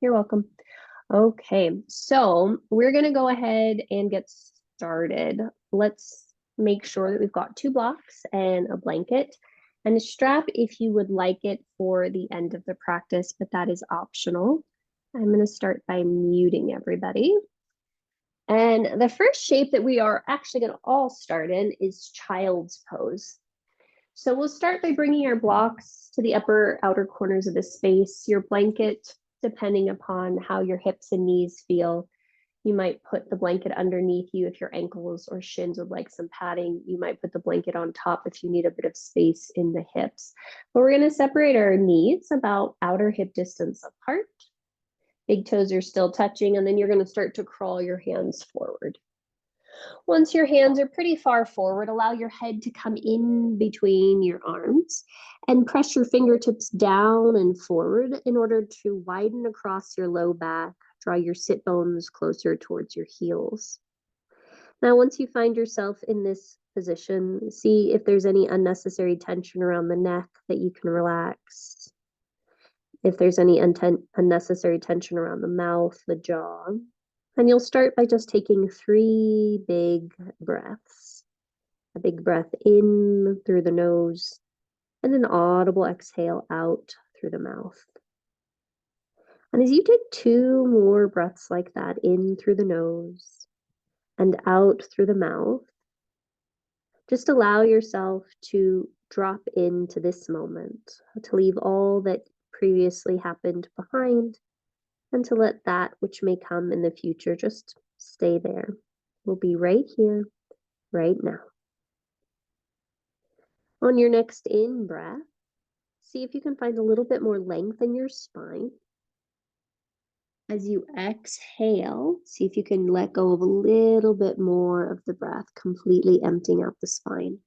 You're welcome. Okay, so we're going to go ahead and get started. Let's make sure that we've got 2 blocks and a blanket and a strap if you would like it for the end of the practice, but that is optional. I'm going to start by muting everybody. And the first shape that we are actually going to all start in is child's pose. So we'll start by bringing our blocks to the upper outer corners of the space. Your blanket, depending upon how your hips and knees feel, you might put the blanket underneath you if your ankles or shins would like some padding. You might put the blanket on top if you need a bit of space in the hips. But we're going to separate our knees about outer hip distance apart. Big toes are still touching, and then you're going to start to crawl your hands forward. Once your hands are pretty far forward, allow your head to come in between your arms and press your fingertips down and forward in order to widen across your low back, draw your sit bones closer towards your heels. Now, once you find yourself in this position, see if there's any unnecessary tension around the neck that you can relax. If there's any unnecessary tension around the mouth, the jaw. And you'll start by just taking 3 big breaths. A big breath in through the nose and an audible exhale out through the mouth. And as you take 2 more breaths like that, in through the nose and out through the mouth, just allow yourself to drop into this moment, to leave all that previously happened behind, and to let that which may come in the future just stay there. We'll be right here, right now. On your next in breath, see if you can find a little bit more length in your spine. As you exhale, see if you can let go of a little bit more of the breath, completely emptying out the spine.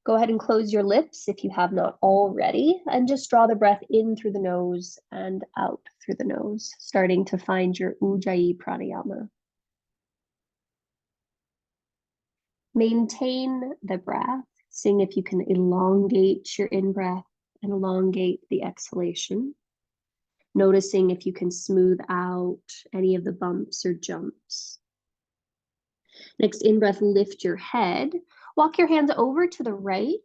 Go ahead and close your lips if you have not already, and just draw the breath in through the nose and out through the nose, starting to find your Ujjayi pranayama. Maintain the breath, seeing if you can elongate your in-breath and elongate the exhalation. Noticing if you can smooth out any of the bumps or jumps. Next in-breath, lift your head. Walk your hands over to the right.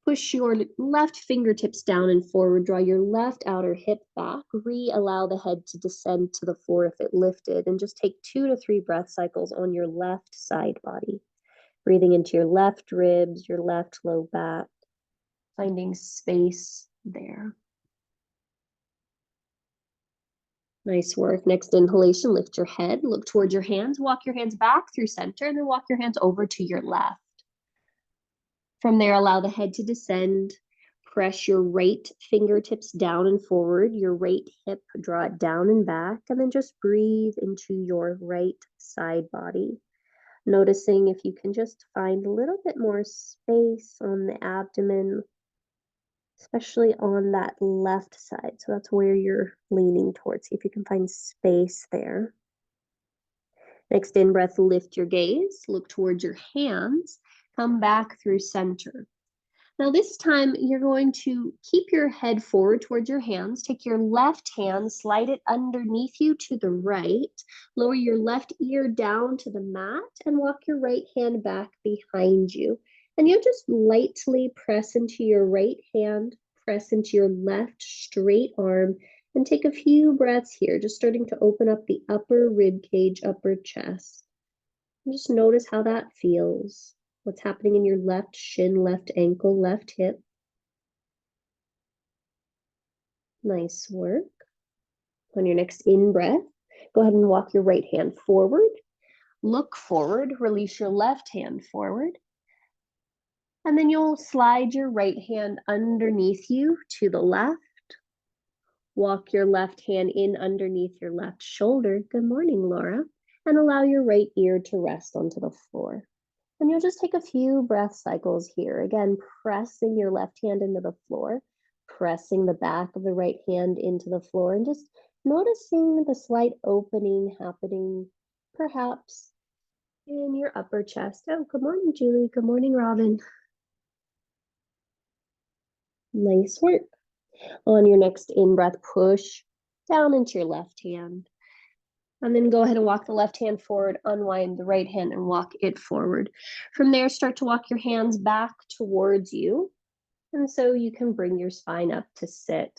Push your left fingertips down and forward. Draw your left outer hip back. Allow the head to descend to the floor if it lifted. And just take 2 to 3 breath cycles on your left side body. Breathing into your left ribs, your left low back. Finding space there. Nice work. Next inhalation, lift your head, look towards your hands, walk your hands back through center, and then walk your hands over to your left. From there, allow the head to descend. Press your right fingertips down and forward, your right hip, draw it down and back, and then just breathe into your right side body. Noticing if you can just find a little bit more space on the abdomen, especially on that left side. So that's where you're leaning towards. See if you can find space there. Next in breath, lift your gaze, look towards your hands, come back through center. Now this time you're going to keep your head forward towards your hands, take your left hand, slide it underneath you to the right, lower your left ear down to the mat and walk your right hand back behind you. And you'll just lightly press into your right hand, press into your left straight arm, and take a few breaths here, just starting to open up the upper rib cage, upper chest. And just notice how that feels. What's happening in your left shin, left ankle, left hip. Nice work. On your next in-breath, go ahead and walk your right hand forward. Look forward, release your left hand forward. And then you'll slide your right hand underneath you to the left. Walk your left hand in underneath your left shoulder. Good morning, Laura. And allow your right ear to rest onto the floor. And you'll just take a few breath cycles here. Again, pressing your left hand into the floor, pressing the back of the right hand into the floor, and just noticing the slight opening happening, perhaps in your upper chest. Oh, good morning, Julie. Good morning, Robin. Nice work. On your next in-breath, push down into your left hand. And then go ahead and walk the left hand forward, unwind the right hand and walk it forward. From there, start to walk your hands back towards you. And so you can bring your spine up to sit.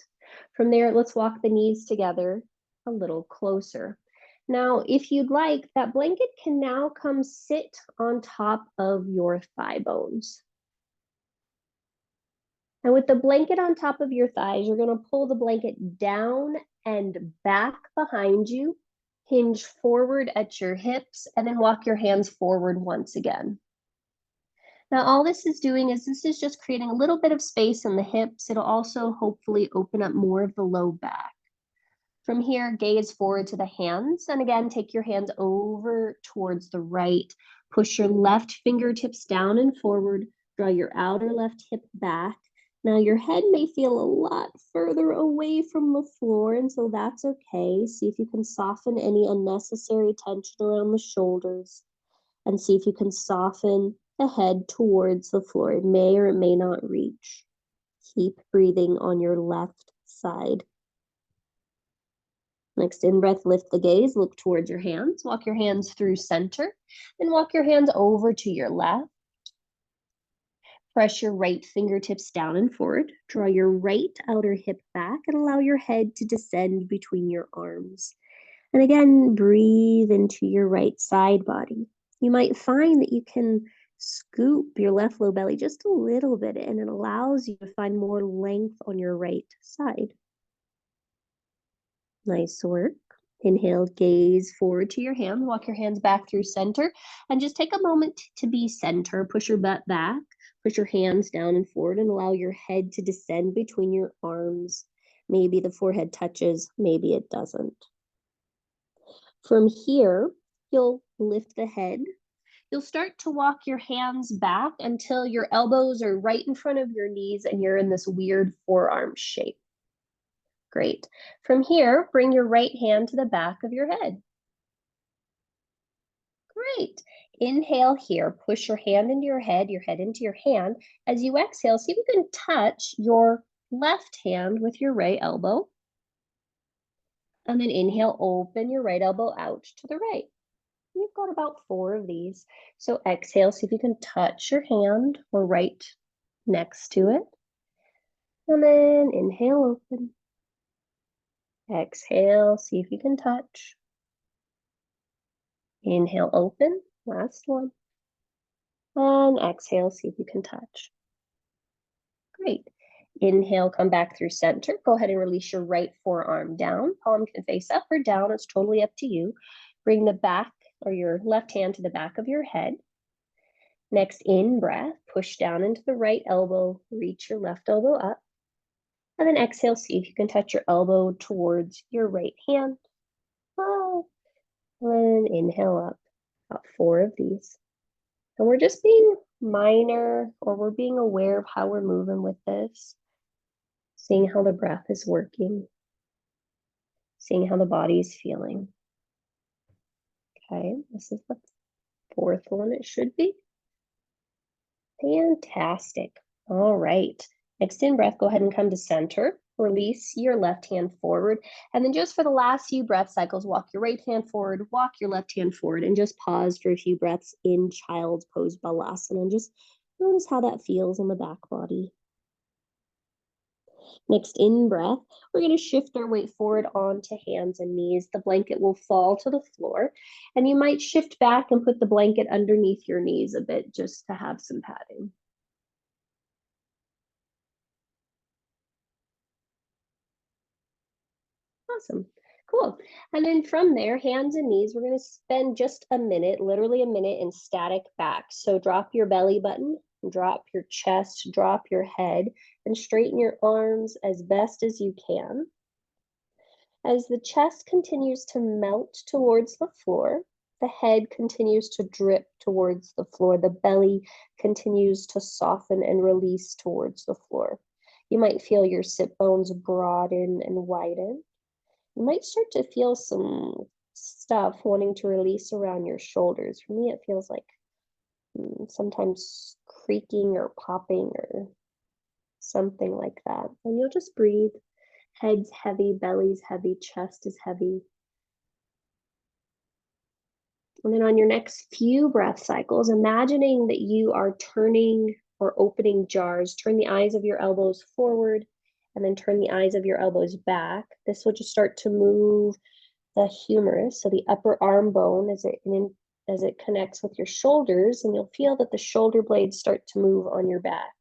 From there, let's walk the knees together a little closer. Now, if you'd like, that blanket can now come sit on top of your thigh bones. And with the blanket on top of your thighs, you're going to pull the blanket down and back behind you, hinge forward at your hips, and then walk your hands forward once again. Now, all this is doing is this is just creating a little bit of space in the hips. It'll also hopefully open up more of the low back. From here, gaze forward to the hands. And again, take your hands over towards the right. Push your left fingertips down and forward. Draw your outer left hip back. Now your head may feel a lot further away from the floor, and so that's okay. See if you can soften any unnecessary tension around the shoulders, and see if you can soften the head towards the floor. It may or it may not reach. Keep breathing on your left side. Next in-breath, lift the gaze, look towards your hands, walk your hands through center, then walk your hands over to your left. Press your right fingertips down and forward. Draw your right outer hip back and allow your head to descend between your arms. And again, breathe into your right side body. You might find that you can scoop your left low belly just a little bit, and it allows you to find more length on your right side. Nice work. Inhale, gaze forward to your hand. Walk your hands back through center, and just take a moment to be center. Push your butt back. Push your hands down and forward and allow your head to descend between your arms. Maybe the forehead touches, maybe it doesn't. From here, you'll lift the head. You'll start to walk your hands back until your elbows are right in front of your knees and you're in this weird forearm shape. Great. From here, bring your right hand to the back of your head. Great. Inhale here. Push your hand into your head into your hand. As you exhale, see if you can touch your left hand with your right elbow. And then inhale, open your right elbow out to the right. You've got about 4 of these. So exhale, see if you can touch your hand or right next to it. And then inhale, open. Exhale, see if you can touch. Inhale, open. Last one. And exhale, see if you can touch. Great. Inhale, come back through center. Go ahead and release your right forearm down. Palm can face up or down. It's totally up to you. Bring the back or your left hand to the back of your head. Next, in breath, push down into the right elbow. Reach your left elbow up. And then exhale, see if you can touch your elbow towards your right hand. Oh. And then inhale up. About 4 of these. And we're just being minor, or we're being aware of how we're moving with this. Seeing how the breath is working. Seeing how the body is feeling. Okay, this is the 4th one it should be. Fantastic. All right. Next in breath, go ahead and come to center. Release your left hand forward. And then just for the last few breath cycles, walk your right hand forward, walk your left hand forward, and just pause for a few breaths in child's pose balasana. And just notice how that feels in the back body. Next in breath, we're going to shift our weight forward onto hands and knees. The blanket will fall to the floor, and you might shift back and put the blanket underneath your knees a bit just to have some padding. Awesome. Cool. And then from there, hands and knees, we're going to spend just a minute, literally a minute in static back. So drop your belly button, drop your chest, drop your head, and straighten your arms as best as you can. As the chest continues to melt towards the floor, the head continues to drip towards the floor. The belly continues to soften and release towards the floor. You might feel your sit bones broaden and widen. You might start to feel some stuff wanting to release around your shoulders. For me, it feels like sometimes creaking or popping or something like that. And you'll just breathe. Head's heavy, belly's heavy, chest is heavy. And then on your next few breath cycles, imagining that you are turning or opening jars. Turn the eyes of your elbows forward and then turn the eyes of your elbows back. This will just start to move the humerus, so the upper arm bone, as it connects with your shoulders, and you'll feel that the shoulder blades start to move on your back.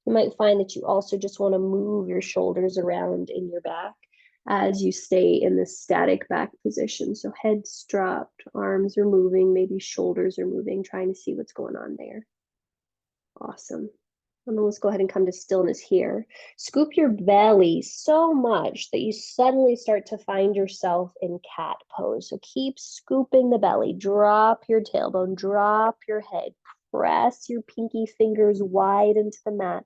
You might find that you also just want to move your shoulders around in your back as you stay in this static back position. So head's dropped, arms are moving, maybe shoulders are moving, trying to see what's going on there. Awesome. And then let's go ahead and come to stillness here. Scoop your belly so much that you suddenly start to find yourself in cat pose. So keep scooping the belly, drop your tailbone, drop your head, press your pinky fingers wide into the mat.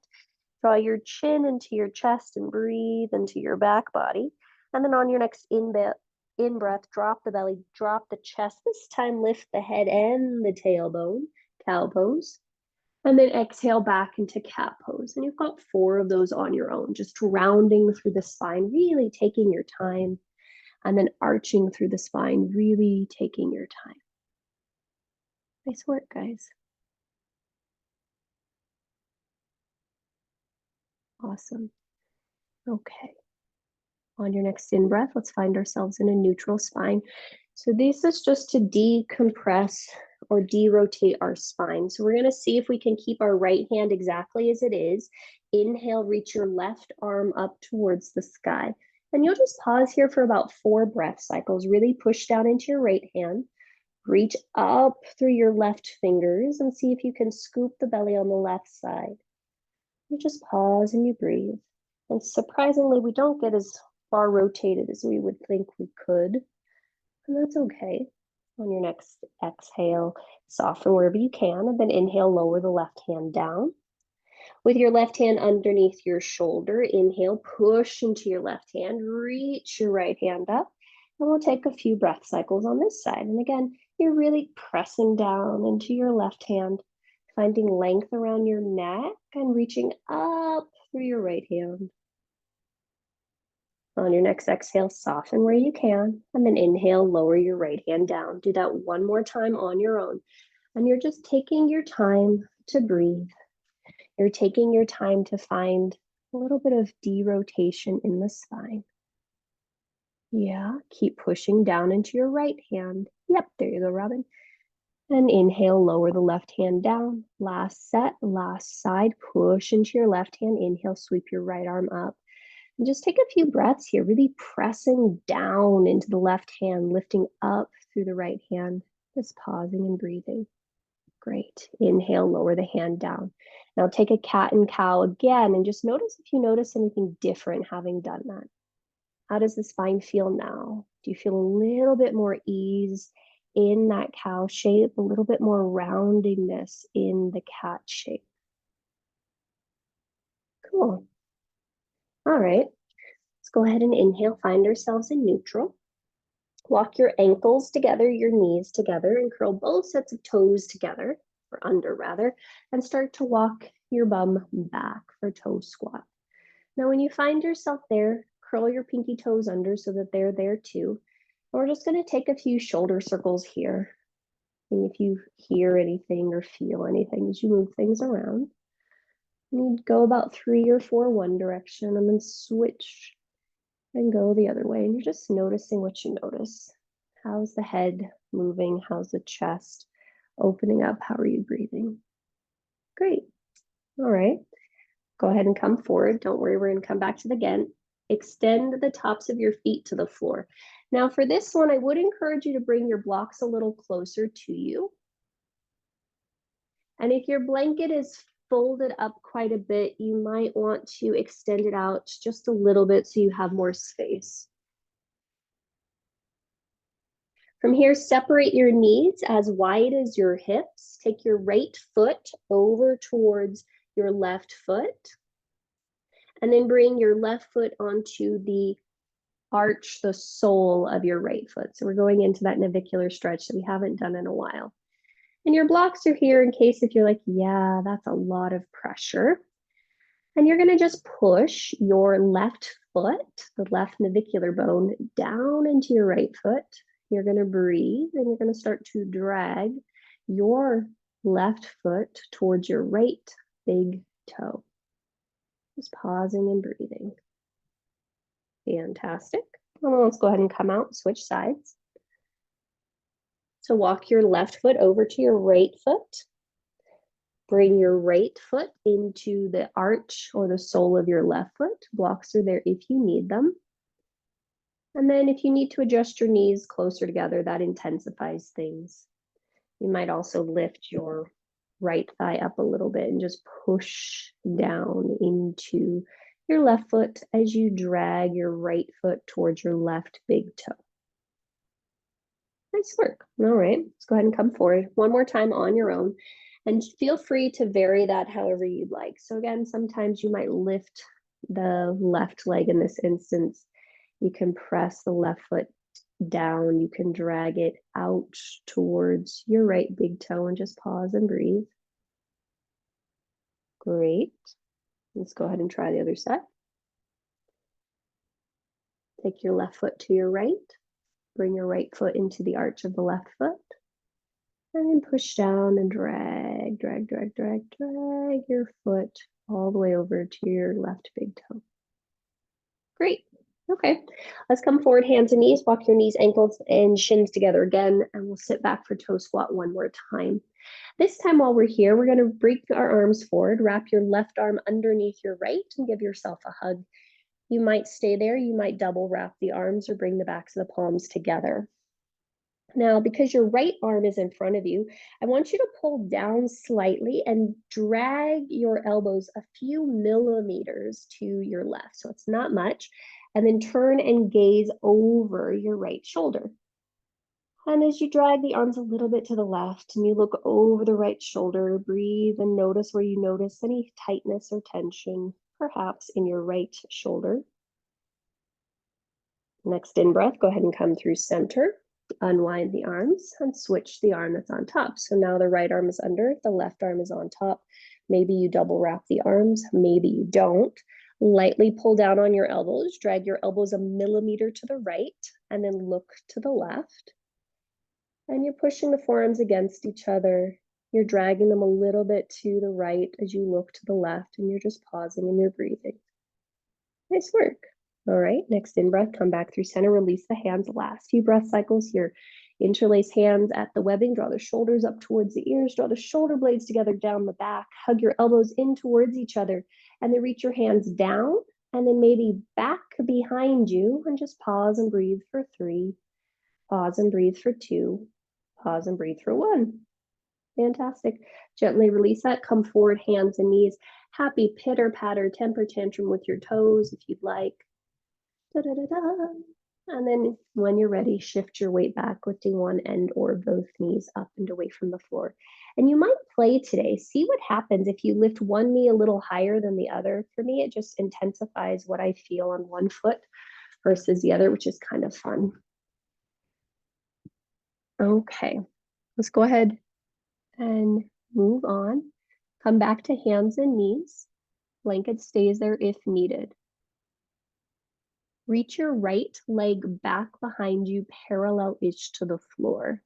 Draw your chin into your chest and breathe into your back body. And then on your next in breath, drop the belly, drop the chest. This time lift the head and the tailbone, cow pose. And then exhale back into cat pose. And you've got 4 of those on your own, just rounding through the spine, really taking your time. And then arching through the spine, really taking your time. Nice work, guys. Awesome. Okay. On your next in breath, let's find ourselves in a neutral spine. So this is just to decompress or derotate our spine. So we're going to see if we can keep our right hand exactly as it is. Inhale, reach your left arm up towards the sky. And you'll just pause here for about 4 breath cycles. Really push down into your right hand. Reach up through your left fingers and see if you can scoop the belly on the left side. You just pause and you breathe. And surprisingly, we don't get as far rotated as we would think we could. And that's okay. On your next exhale, soften wherever you can, and then inhale, lower the left hand down. With your left hand underneath your shoulder, inhale, push into your left hand, reach your right hand up, and we'll take a few breath cycles on this side. And again, you're really pressing down into your left hand, finding length around your neck and reaching up through your right hand. On your next exhale, soften where you can, and then inhale, lower your right hand down. Do that one more time on your own. And you're just taking your time to breathe. You're taking your time to find a little bit of derotation in the spine. Yeah, keep pushing down into your right hand. Yep, there you go, Robin. And inhale, lower the left hand down. Last set, last side, push into your left hand. Inhale, sweep your right arm up. And just take a few breaths here, really pressing down into the left hand, lifting up through the right hand, just pausing and breathing. Great. Inhale, lower the hand down. Now take a cat and cow again, and just notice if you notice anything different having done that. How does the spine feel now? Do you feel a little bit more ease in that cow shape, a little bit more roundingness in the cat shape? Cool. All right, let's go ahead and inhale, find ourselves in neutral. Walk your ankles together, your knees together, and curl both sets of toes together, or under rather, and start to walk your bum back for toe squat. Now, when you find yourself there, curl your pinky toes under so that they're there too. And we're just going to take a few shoulder circles here. And if you hear anything or feel anything as you move things around, you go about 3 or 4 one direction and then switch and go the other way. And you're just noticing what you notice. How's the head moving? How's the chest opening up? How are you breathing? Great. All right. Go ahead and come forward. Don't worry, we're going to come back to the again. Extend the tops of your feet to the floor. Now for this one, I would encourage you to bring your blocks a little closer to you. And if your blanket is folded up quite a bit, you might want to extend it out just a little bit so you have more space. From here, separate your knees as wide as your hips. Take your right foot over towards your left foot. And then bring your left foot onto the arch, the sole of your right foot. So we're going into that navicular stretch that we haven't done in a while. And your blocks are here in case if you're like, yeah, that's a lot of pressure. And you're going to just push your left foot, the left navicular bone, down into your right foot. You're going to breathe and you're going to start to drag your left foot towards your right big toe. Just pausing and breathing. Fantastic. Well, let's go ahead and come out, switch sides. So walk your left foot over to your right foot. Bring your right foot into the arch or the sole of your left foot. Blocks are there if you need them. And then if you need to adjust your knees closer together, that intensifies things. You might also lift your right thigh up a little bit and just push down into your left foot as you drag your right foot towards your left big toe. Nice work. All right, let's go ahead and come forward one more time on your own. And feel free to vary that however you'd like. So again, sometimes you might lift the left leg in this instance. You can press the left foot down. You can drag it out towards your right big toe and just pause and breathe. Great. Let's go ahead and try the other side. Take your left foot to your right. Bring your right foot into the arch of the left foot. And then push down and drag your foot all the way over to your left big toe. Great. Okay, let's come forward, hands and knees. Walk your knees, ankles, and shins together again, and we'll sit back for toe squat one more time. This time while we're here, we're going to bring our arms forward, wrap your left arm underneath your right, and give yourself a hug. You might stay there, you might double wrap the arms or bring the backs of the palms together. Now, because your right arm is in front of you, I want you to pull down slightly and drag your elbows a few millimeters to your left. So it's not much. And then turn and gaze over your right shoulder. And as you drag the arms a little bit to the left and you look over the right shoulder, breathe and notice where you notice any tightness or tension, perhaps in your right shoulder. Next in breath, go ahead and come through center. Unwind the arms and switch the arm that's on top. So now the right arm is under, the left arm is on top. Maybe you double wrap the arms, maybe you don't. Lightly pull down on your elbows, drag your elbows a millimeter to the right, and then look to the left. And you're pushing the forearms against each other. You're dragging them a little bit to the right as you look to the left, and you're just pausing and you're breathing. Nice work. All right, next in breath, come back through center, release the hands. Last few breath cycles here. Interlace hands at the webbing, draw the shoulders up towards the ears, draw the shoulder blades together down the back, hug your elbows in towards each other, and then reach your hands down, and then maybe back behind you, and just pause and breathe for 3, pause and breathe for 2, pause and breathe for 1. Fantastic. Gently release that, come forward, hands and knees. Happy pitter-patter temper tantrum with your toes if you'd like. Da, da, da, da. And then when you're ready, shift your weight back, lifting one end or both knees up and away from the floor. And you might play today. See what happens if you lift one knee a little higher than the other. For me, it just intensifies what I feel on one foot versus the other, which is kind of fun. Okay, let's go ahead and move on. Come back to hands and knees. Blanket stays there if needed. Reach your right leg back behind you, parallel-ish to the floor.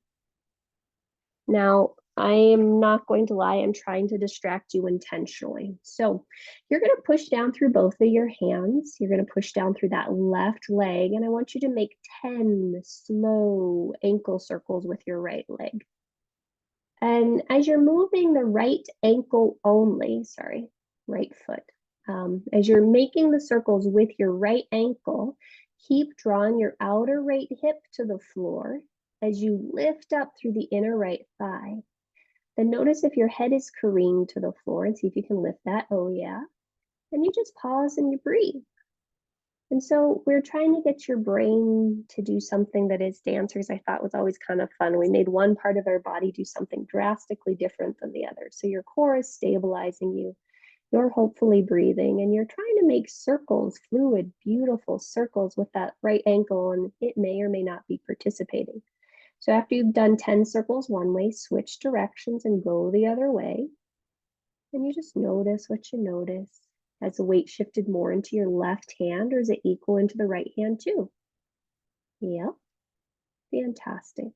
Now, I am not going to lie, I'm trying to distract you intentionally. So you're going to push down through both of your hands. You're going to push down through that left leg, and I want you to make 10 slow ankle circles with your right leg. And as you're moving the right ankle only, right foot, as you're making the circles with your right ankle, keep drawing your outer right hip to the floor as you lift up through the inner right thigh. Then notice if your head is careened to the floor and see if you can lift that. Oh yeah. And you just pause and you breathe. And so we're trying to get your brain to do something that as dancers I thought was always kind of fun. We made one part of our body do something drastically different than the other. So your core is stabilizing you. You're hopefully breathing and you're trying to make circles, fluid, beautiful circles with that right ankle, and it may or may not be participating. So after you've done 10 circles one way, switch directions and go the other way. And you just notice what you notice. Has the weight shifted more into your left hand, or is it equal into the right hand too? Yep, fantastic.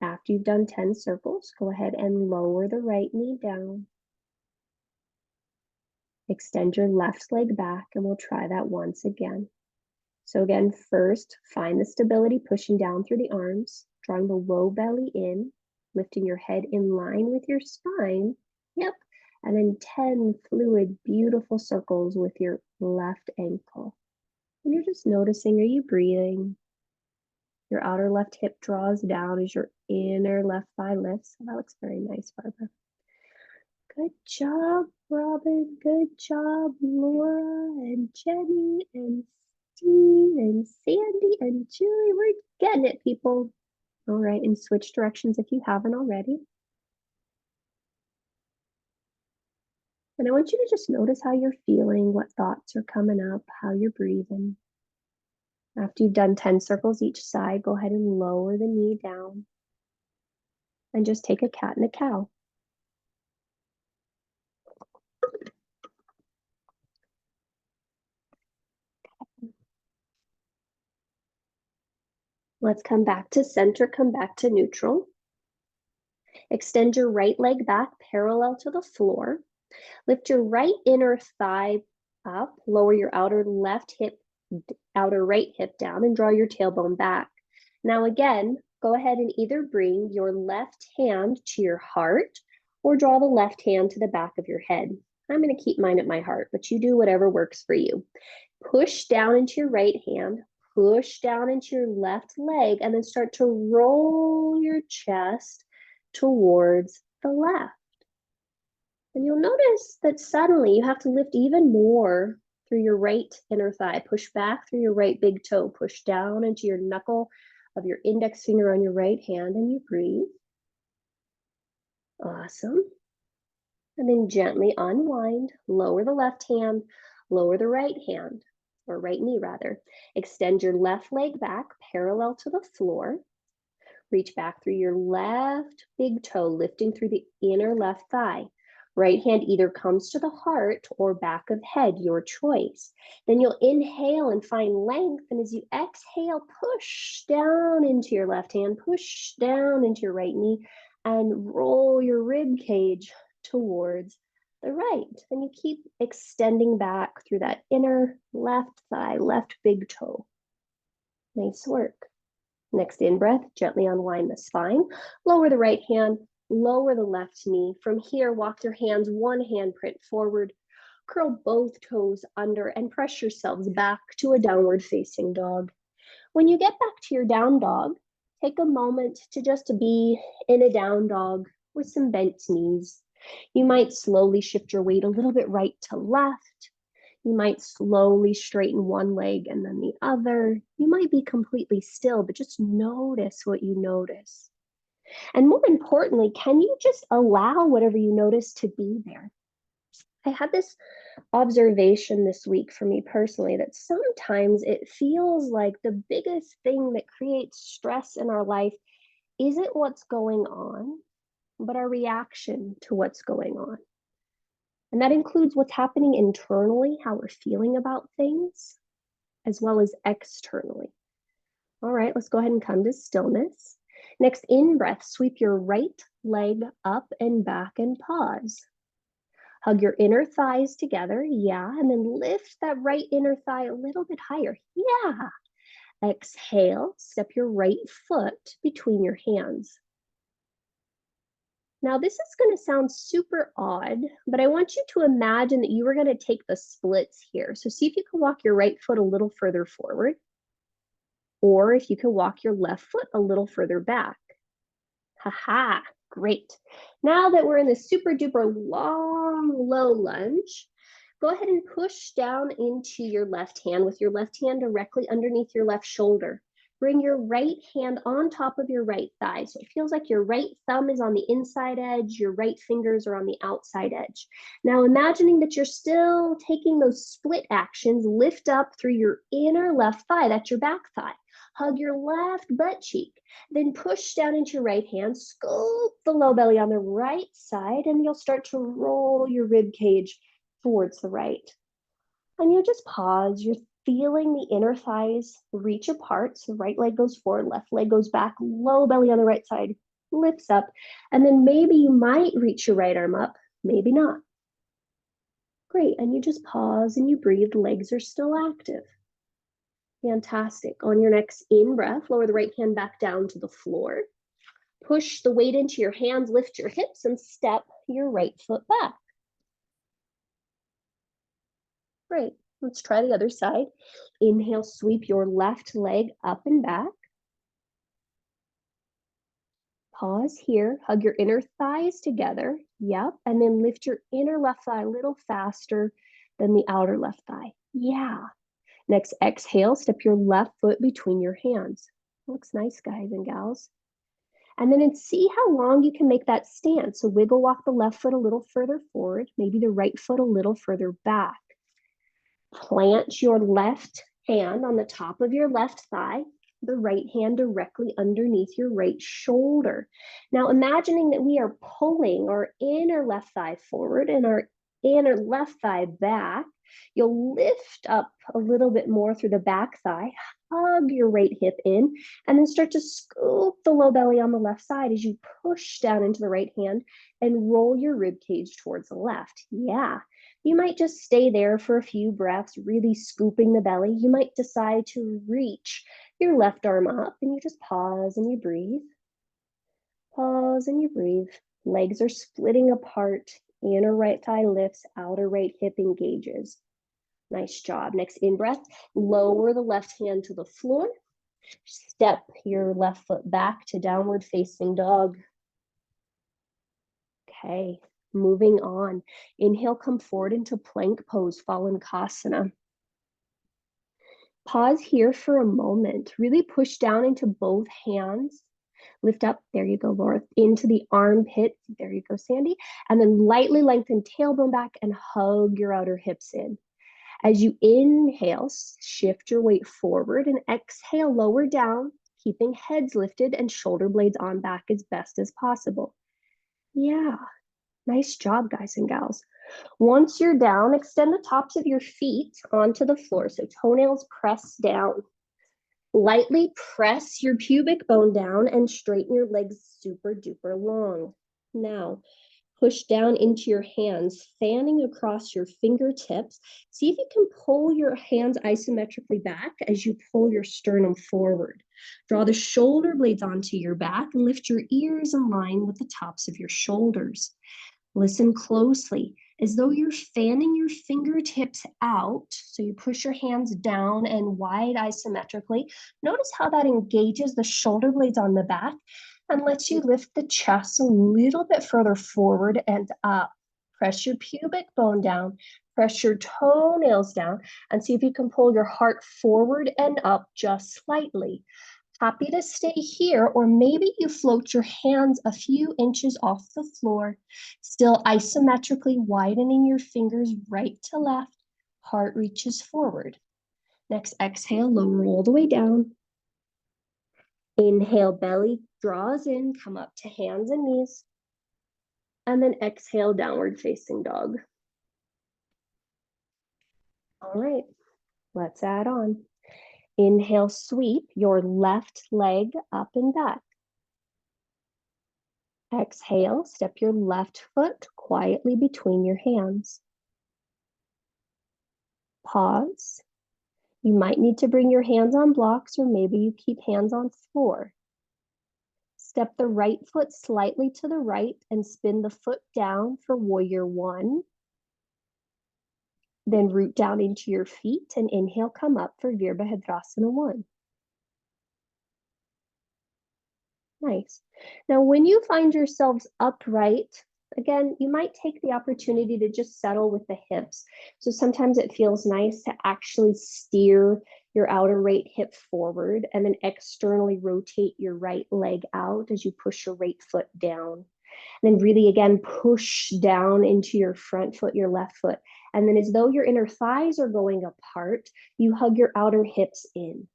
After you've done 10 circles, go ahead and lower the right knee down. Extend your left leg back, and we'll try that once again. So again, first, find the stability pushing down through the arms, drawing the low belly in, lifting your head in line with your spine. Yep. And then 10 fluid, beautiful circles with your left ankle. And you're just noticing, are you breathing? Your outer left hip draws down as your inner left thigh lifts. That looks very nice, Barbara. Good job, Robin. Good job, Laura and Jenny and Steve and Sandy and Julie. We're getting it, people. All right, and switch directions if you haven't already. And I want you to just notice how you're feeling, what thoughts are coming up, how you're breathing. After you've done 10 circles each side, go ahead and lower the knee down and just take a cat and a cow. Let's come back to center, come back to neutral. Extend your right leg back parallel to the floor. Lift your right inner thigh up, lower your outer right hip down, and draw your tailbone back. Now again, go ahead and either bring your left hand to your heart or draw the left hand to the back of your head. I'm going to keep mine at my heart, but you do whatever works for you. Push down into your right hand, push down into your left leg, and then start to roll your chest towards the left. And you'll notice that suddenly you have to lift even more through your right inner thigh. Push back through your right big toe. Push down into your knuckle of your index finger on your right hand, and you breathe. Awesome. And then gently unwind, lower the left hand, lower the right hand, or right knee rather. Extend your left leg back parallel to the floor. Reach back through your left big toe, lifting through the inner left thigh. Right hand either comes to the heart or back of head, your choice. Then you'll inhale and find length. And as you exhale, push down into your left hand, push down into your right knee, and roll your rib cage towards the right. And you keep extending back through that inner left thigh, left big toe. Nice work. Next in breath, gently unwind the spine. Lower the right hand, lower the left knee. From here, walk your hands one handprint forward. Curl both toes under and press yourselves back to a downward facing dog. When you get back to your down dog, take a moment to just be in a down dog with some bent knees. You might slowly shift your weight a little bit right to left. You might slowly straighten one leg and then the other. You might be completely still, but just notice what you notice. And more importantly, can you just allow whatever you notice to be there? I had this observation this week for me personally that sometimes it feels like the biggest thing that creates stress in our life isn't what's going on, but our reaction to what's going on. And that includes what's happening internally, how we're feeling about things, as well as externally. All right, let's go ahead and come to stillness. Next, in breath, sweep your right leg up and back and pause. Hug your inner thighs together, yeah, and then lift that right inner thigh a little bit higher, yeah. Exhale, step your right foot between your hands. Now, this is going to sound super odd, but I want you to imagine that you are going to take the splits here. So see if you can walk your right foot a little further forward, or if you can walk your left foot a little further back. Haha, great. Now that we're in the super duper long, low lunge, go ahead and push down into your left hand with your left hand directly underneath your left shoulder. Bring your right hand on top of your right thigh. So it feels like your right thumb is on the inside edge, your right fingers are on the outside edge. Now imagining that you're still taking those split actions, lift up through your inner left thigh, that's your back thigh. Hug your left butt cheek, then push down into your right hand, scoop the low belly on the right side, and you'll start to roll your rib cage towards the right. And you just pause. You're feeling the inner thighs reach apart. So right leg goes forward, left leg goes back, low belly on the right side, lifts up. And then maybe you might reach your right arm up, maybe not. Great. And you just pause and you breathe. Legs are still active. Fantastic. On your next in breath, lower the right hand back down to the floor. Push the weight into your hands, lift your hips, and step your right foot back. Great. Let's try the other side. Inhale, sweep your left leg up and back. Pause here, hug your inner thighs together. Yep. And then lift your inner left thigh a little faster than the outer left thigh. Yeah. Next, exhale, step your left foot between your hands. Looks nice, guys and gals. And then see how long you can make that stance. So wiggle walk the left foot a little further forward, maybe the right foot a little further back. Plant your left hand on the top of your left thigh, the right hand directly underneath your right shoulder. Now, imagining that we are pulling our inner left thigh forward and our inner left thigh back, you'll lift up a little bit more through the back thigh, hug your right hip in, and then start to scoop the low belly on the left side as you push down into the right hand and roll your rib cage towards the left. Yeah. You might just stay there for a few breaths, really scooping the belly. You might decide to reach your left arm up and you just pause and you breathe. Pause and you breathe. Legs are splitting apart. Inner right thigh lifts, outer right hip engages. Nice job. Next in breath, lower the left hand to the floor. Step your left foot back to downward facing dog. Okay. Moving on. Inhale, come forward into plank pose, Phalangasana. Pause here for a moment. Really push down into both hands. Lift up, there you go, Laura, into the armpit. There you go, Sandy. And then lightly lengthen tailbone back and hug your outer hips in. As you inhale, shift your weight forward and exhale, lower down, keeping heads lifted and shoulder blades on back as best as possible. Yeah. Nice job, guys and gals. Once you're down, extend the tops of your feet onto the floor. So toenails press down. Lightly press your pubic bone down and straighten your legs super duper long. Now, push down into your hands, fanning across your fingertips. See if you can pull your hands isometrically back as you pull your sternum forward. Draw the shoulder blades onto your back and lift your ears in line with the tops of your shoulders. Listen closely, as though you're fanning your fingertips out. So you push your hands down and wide isometrically. Notice how that engages the shoulder blades on the back and lets you lift the chest a little bit further forward and up. Press your pubic bone down, press your toenails down, and see if you can pull your heart forward and up just slightly. Happy to stay here, or maybe you float your hands a few inches off the floor, still isometrically widening your fingers right to left, heart reaches forward. Next, exhale, lower all the way down. Inhale, belly draws in, come up to hands and knees. And then exhale, downward facing dog. All right, let's add on. Inhale, sweep your left leg up and back. Exhale, step your left foot quietly between your hands. Pause. You might need to bring your hands on blocks, or maybe you keep hands on floor. Step the right foot slightly to the right and spin the foot down for warrior one. Then root down into your feet and inhale, come up for Virabhadrasana 1. Nice. Now, when you find yourselves upright, again, you might take the opportunity to just settle with the hips. So sometimes it feels nice to actually steer your outer right hip forward and then externally rotate your right leg out as you push your right foot down. And then really, again, push down into your front foot, your left foot. And then as though your inner thighs are going apart, you hug your outer hips in.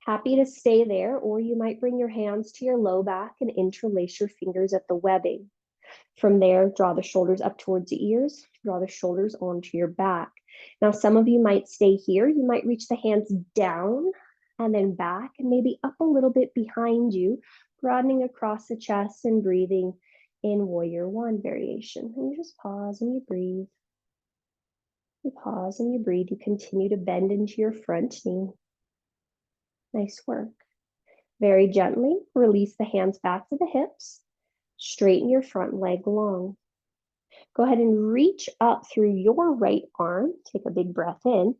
Happy to stay there, or you might bring your hands to your low back and interlace your fingers at the webbing. From there, draw the shoulders up towards the ears, draw the shoulders onto your back. Now, some of you might stay here. You might reach the hands down and then back and maybe up a little bit behind you, broadening across the chest and breathing in warrior one variation. And you just pause and you breathe. You pause and you breathe. You continue to bend into your front knee. Nice work. Very gently release the hands back to the hips. Straighten your front leg long. Go ahead and reach up through your right arm. Take a big breath in.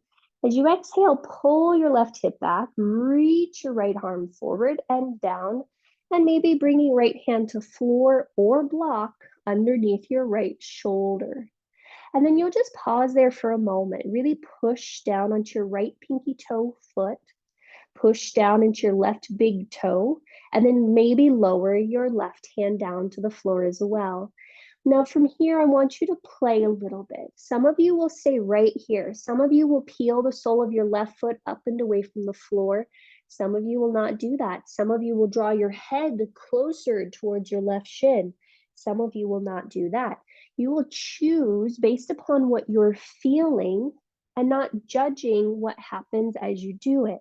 As you exhale, pull your left hip back, reach your right arm forward and down, and maybe bring your right hand to floor or block underneath your right shoulder. And then you'll just pause there for a moment. Really push down onto your right pinky toe foot, push down into your left big toe, and then maybe lower your left hand down to the floor as well. Now from here, I want you to play a little bit. Some of you will stay right here. Some of you will peel the sole of your left foot up and away from the floor. Some of you will not do that. Some of you will draw your head closer towards your left shin. Some of you will not do that. You will choose based upon what you're feeling and not judging what happens as you do it.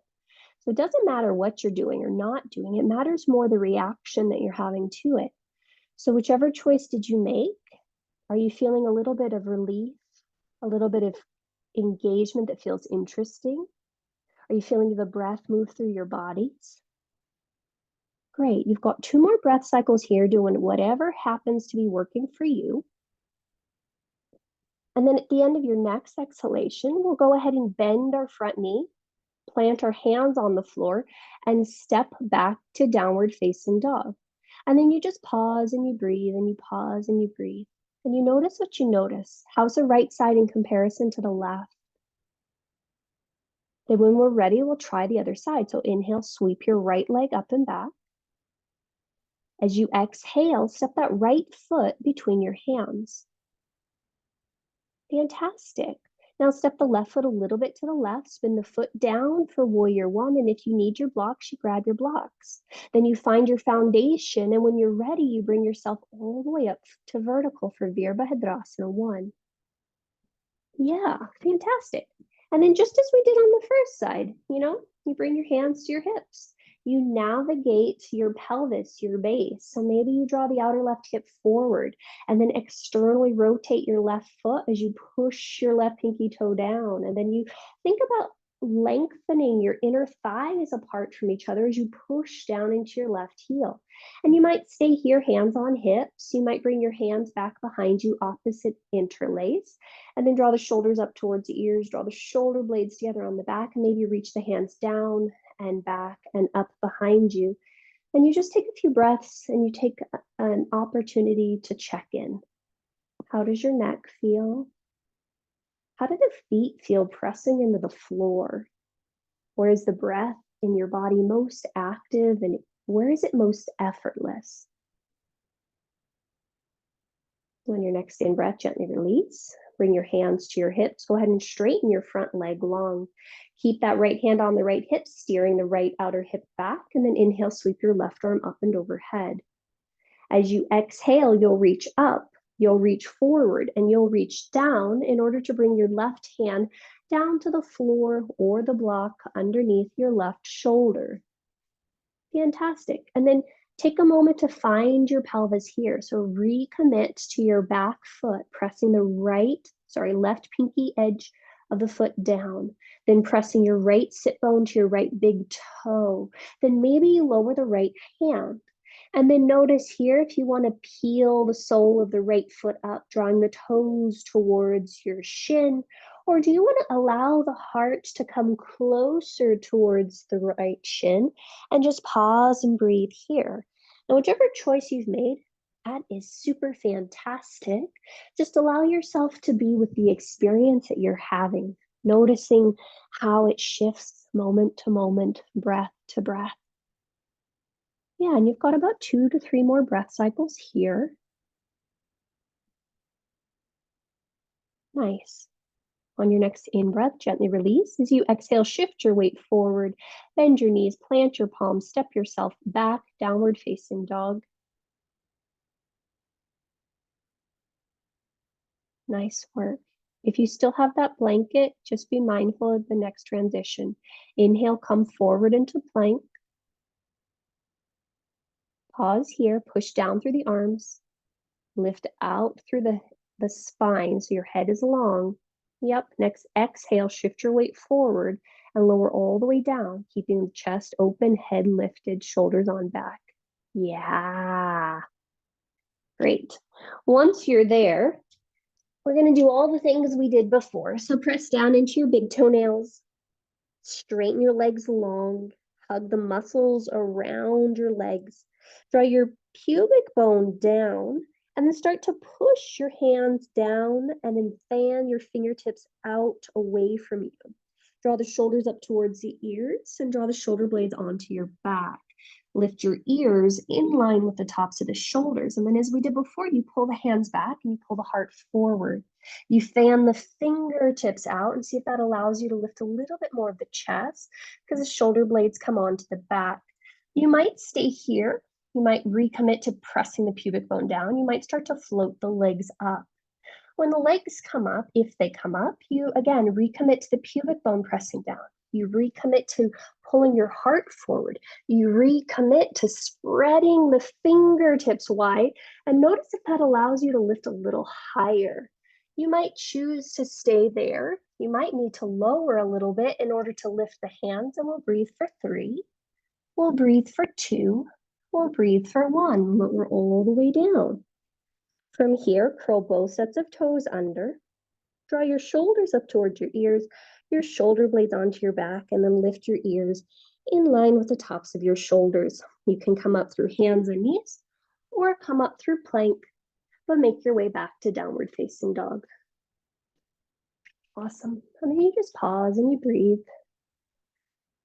So it doesn't matter what you're doing or not doing. It matters more the reaction that you're having to it. So whichever choice did you make, are you feeling a little bit of relief, a little bit of engagement that feels interesting? Are you feeling the breath move through your bodies? Great, you've got 2 more breath cycles here doing whatever happens to be working for you. And then at the end of your next exhalation, we'll go ahead and bend our front knee, plant our hands on the floor, and step back to downward facing dog. And then you just pause and you breathe and you pause and you breathe. And you notice what you notice. How's the right side in comparison to the left? Then when we're ready, we'll try the other side. So inhale, sweep your right leg up and back. As you exhale, step that right foot between your hands. Fantastic. Now step the left foot a little bit to the left, spin the foot down for warrior one, and if you need your blocks, you grab your blocks. Then you find your foundation, and when you're ready, you bring yourself all the way up to vertical for Virabhadrasana 1. Yeah, fantastic. And then just as we did on the first side, you bring your hands to your hips. You navigate your pelvis, your base. So maybe you draw the outer left hip forward and then externally rotate your left foot as you push your left pinky toe down. And then you think about lengthening your inner thighs apart from each other as you push down into your left heel. And you might stay here, hands on hips. You might bring your hands back behind you, opposite interlace, and then draw the shoulders up towards the ears, draw the shoulder blades together on the back, and maybe reach the hands down and back and up behind you. And you just take a few breaths and you take an opportunity to check in. How does your neck feel? How do the feet feel pressing into the floor? Where is the breath in your body most active and where is it most effortless? On your next in breath, gently release. Bring your hands to your hips. Go ahead and straighten your front leg long. Keep that right hand on the right hip, steering the right outer hip back, and then inhale, sweep your left arm up and overhead. As you exhale, you'll reach up, you'll reach forward, and you'll reach down in order to bring your left hand down to the floor or the block underneath your left shoulder. Fantastic. And then take a moment to find your pelvis here. So recommit to your back foot, pressing the left pinky edge of the foot down, then pressing your right sit bone to your right big toe. Then maybe you lower the right hand. And then notice here, if you want to peel the sole of the right foot up, drawing the toes towards your shin, or do you want to allow the heart to come closer towards the right shin and just pause and breathe here? Now, whichever choice you've made, that is super fantastic. Just allow yourself to be with the experience that you're having, noticing how it shifts moment to moment, breath to breath. Yeah, and you've got about 2 to 3 more breath cycles here. Nice. On your next in-breath, gently release. As you exhale, shift your weight forward, bend your knees, plant your palms, step yourself back, downward facing dog. Nice work. If you still have that blanket, just be mindful of the next transition. Inhale, come forward into plank. Pause here, push down through the arms. Lift out through the spine so your head is long. Yep, next exhale, shift your weight forward and lower all the way down, keeping the chest open, head lifted, shoulders on back. Yeah, great. Once you're there, we're gonna do all the things we did before. So press down into your big toenails, straighten your legs long, hug the muscles around your legs, draw your pubic bone down, and then start to push your hands down and then fan your fingertips out away from you. Draw the shoulders up towards the ears and draw the shoulder blades onto your back. Lift your ears in line with the tops of the shoulders. And then as we did before, you pull the hands back and you pull the heart forward. You fan the fingertips out and see if that allows you to lift a little bit more of the chest because the shoulder blades come onto the back. You might stay here. You might recommit to pressing the pubic bone down. You might start to float the legs up. When the legs come up, if they come up, you again recommit to the pubic bone pressing down. You recommit to pulling your heart forward. You recommit to spreading the fingertips wide. And notice if that allows you to lift a little higher. You might choose to stay there. You might need to lower a little bit in order to lift the hands, and we'll breathe for 3. We'll breathe for 2. We'll breathe for 1. Lower all the way down. From here, curl both sets of toes under. Draw your shoulders up towards your ears, your shoulder blades onto your back, and then lift your ears in line with the tops of your shoulders. You can come up through hands and knees or come up through plank, but make your way back to downward facing dog. Awesome. And then you just pause and you breathe.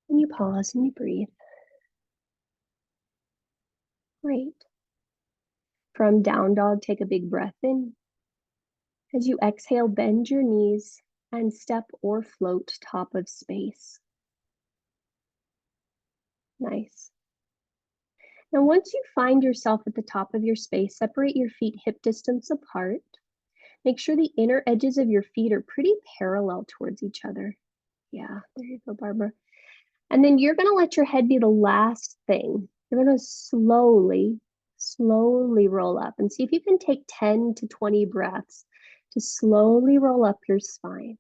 And you pause and you breathe. Great. From down dog, take a big breath in. As you exhale, bend your knees and step or float top of space. Nice. Now, once you find yourself at the top of your space, separate your feet hip distance apart. Make sure the inner edges of your feet are pretty parallel towards each other. Yeah, there you go, Barbara. And then you're going to let your head be the last thing. You're going to slowly roll up and see if you can take 10 to 20 breaths to slowly roll up your spine.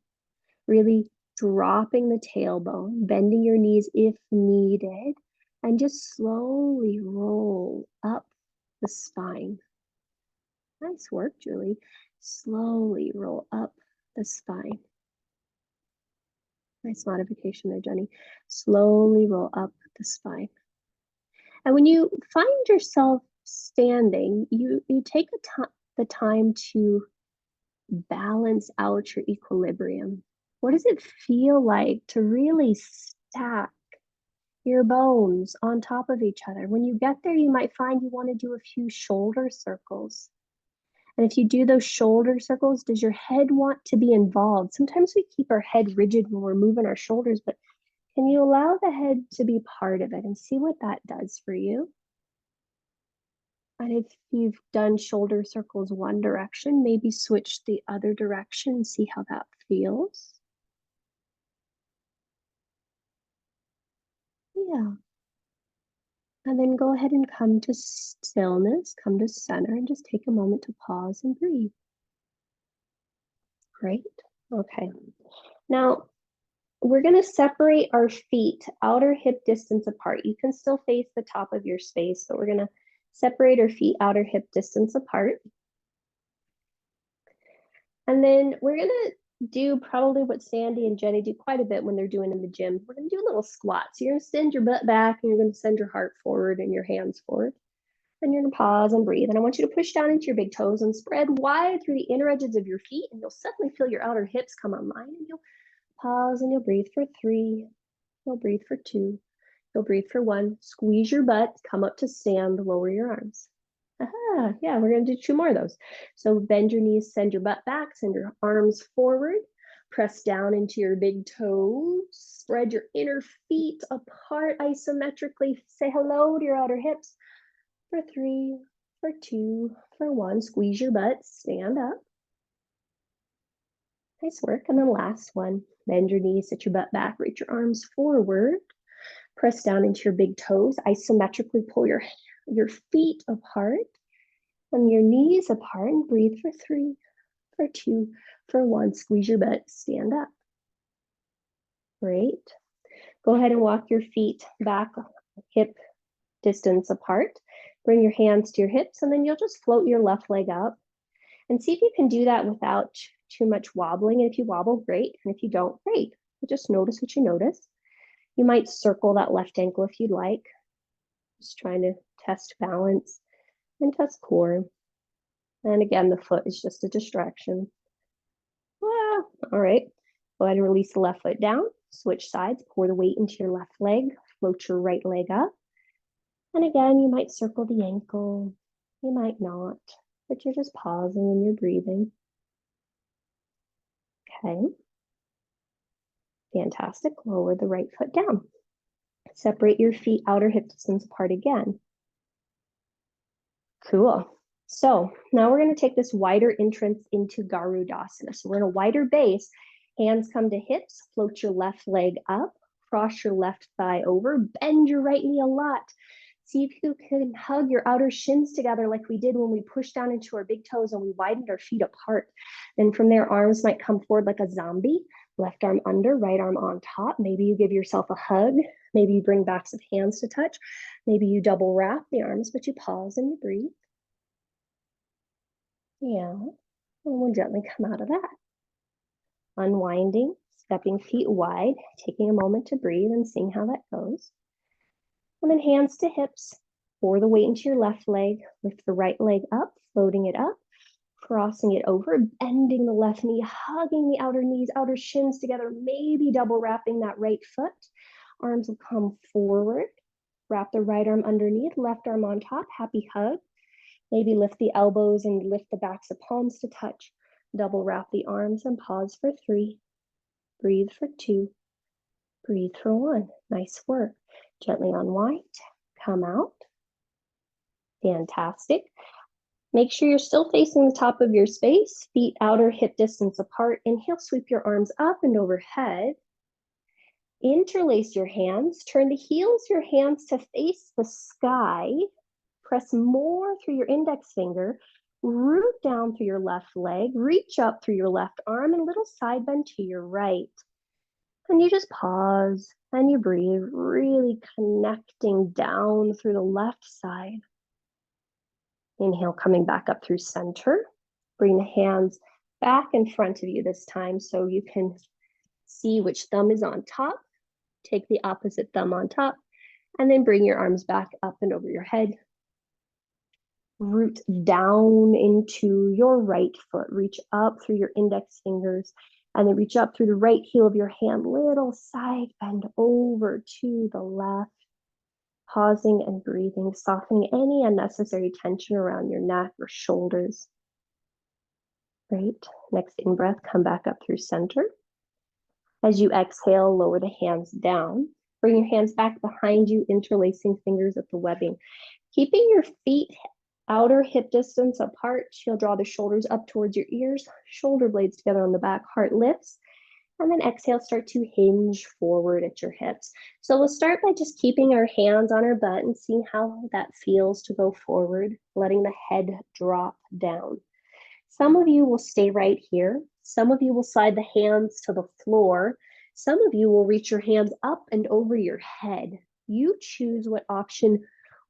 Really dropping the tailbone, bending your knees if needed, and just slowly roll up the spine. Nice work, Julie. Slowly roll up the spine. Nice modification there, Jenny. Slowly roll up the spine. And when you find yourself standing, you take the time to balance out your equilibrium. What does it feel like to really stack your bones on top of each other? When you get there, you might find you want to do a few shoulder circles. And if you do those shoulder circles, does your head want to be involved? Sometimes we keep our head rigid when we're moving our shoulders, but can you allow the head to be part of it and see what that does for you? And if you've done shoulder circles one direction, maybe switch the other direction and see how that feels. Yeah. And then go ahead and come to stillness, come to center, and just take a moment to pause and breathe. Great. Okay. Now, we're going to separate our feet outer hip distance apart. You can still face the top of your space, but we're going to separate our feet outer hip distance apart. And then we're going to do probably what Sandy and Jenny do quite a bit when they're doing in the gym. We're going to do a little squat. So you're going to send your butt back and you're going to send your heart forward and your hands forward. And you're going to pause and breathe. And I want you to push down into your big toes and spread wide through the inner edges of your feet. And you'll suddenly feel your outer hips come online. And you'll pause and you'll breathe for 3. You'll breathe for 2. You'll breathe for 1. Squeeze your butt, come up to stand, lower your arms. Aha, yeah, we're going to do 2 more of those. So bend your knees, send your butt back, send your arms forward. Press down into your big toes. Spread your inner feet apart isometrically. Say hello to your outer hips. For 3, for 2, for 1. Squeeze your butt, stand up. Nice work. And then last one, bend your knees, sit your butt back, reach your arms forward, press down into your big toes, isometrically pull your feet apart and your knees apart and breathe for 3, for 2, for 1. Squeeze your butt, stand up. Great. Go ahead and walk your feet back, hip distance apart. Bring your hands to your hips, and then you'll just float your left leg up. And see if you can do that without too much wobbling. And if you wobble, great. And if you don't, great. But just notice what you notice. You might circle that left ankle if you'd like. Just trying to test balance and test core. And again, the foot is just a distraction. Ah, all right. Go ahead and release the left foot down. Switch sides. Pour the weight into your left leg. Float your right leg up. And again, you might circle the ankle. You might not. But you're just pausing and you're breathing. Okay. Fantastic. Lower the right foot down. Separate your feet outer hip distance apart again. Cool. So now we're going to take this wider entrance into Garudasana. So we're in a wider base. Hands come to hips. Float your left leg up. Cross your left thigh over. Bend your right knee a lot. See if you can hug your outer shins together like we did when we pushed down into our big toes and we widened our feet apart. And from there, arms might come forward like a zombie. Left arm under, right arm on top. Maybe you give yourself a hug. Maybe you bring backs of hands to touch. Maybe you double wrap the arms, but you pause and you breathe. Yeah, and we'll gently come out of that. Unwinding, stepping feet wide, taking a moment to breathe and seeing how that goes. And then hands to hips, pour the weight into your left leg, lift the right leg up, floating it up, crossing it over, bending the left knee, hugging the outer knees, outer shins together, maybe double wrapping that right foot. Arms will come forward, wrap the right arm underneath, left arm on top, happy hug. Maybe lift the elbows and lift the backs of palms to touch. Double wrap the arms and pause for 3. Breathe for 2. Breathe for 1. Nice work. Gently unwind, come out. Fantastic. Make sure you're still facing the top of your space, feet outer hip distance apart. Inhale, sweep your arms up and overhead. Interlace your hands, turn the heels of your hands to face the sky. Press more through your index finger, root down through your left leg, reach up through your left arm, and a little side bend to your right. And you just pause and you breathe, really connecting down through the left side. Inhale, coming back up through center. Bring the hands back in front of you this time so you can see which thumb is on top. Take the opposite thumb on top, and then bring your arms back up and over your head. Root down into your right foot. Reach up through your index fingers, and then reach up through the right heel of your hand. Little side bend over to the left. Pausing and breathing, softening any unnecessary tension around your neck or shoulders. Great. Next in-breath, come back up through center. As you exhale, lower the hands down. Bring your hands back behind you, interlacing fingers at the webbing. Keeping your feet outer hip distance apart, you'll draw the shoulders up towards your ears, shoulder blades together on the back, heart lifts. And then exhale, start to hinge forward at your hips. So we'll start by just keeping our hands on our butt and seeing how that feels to go forward, letting the head drop down. Some of you will stay right here. Some of you will slide the hands to the floor. Some of you will reach your hands up and over your head. You choose what option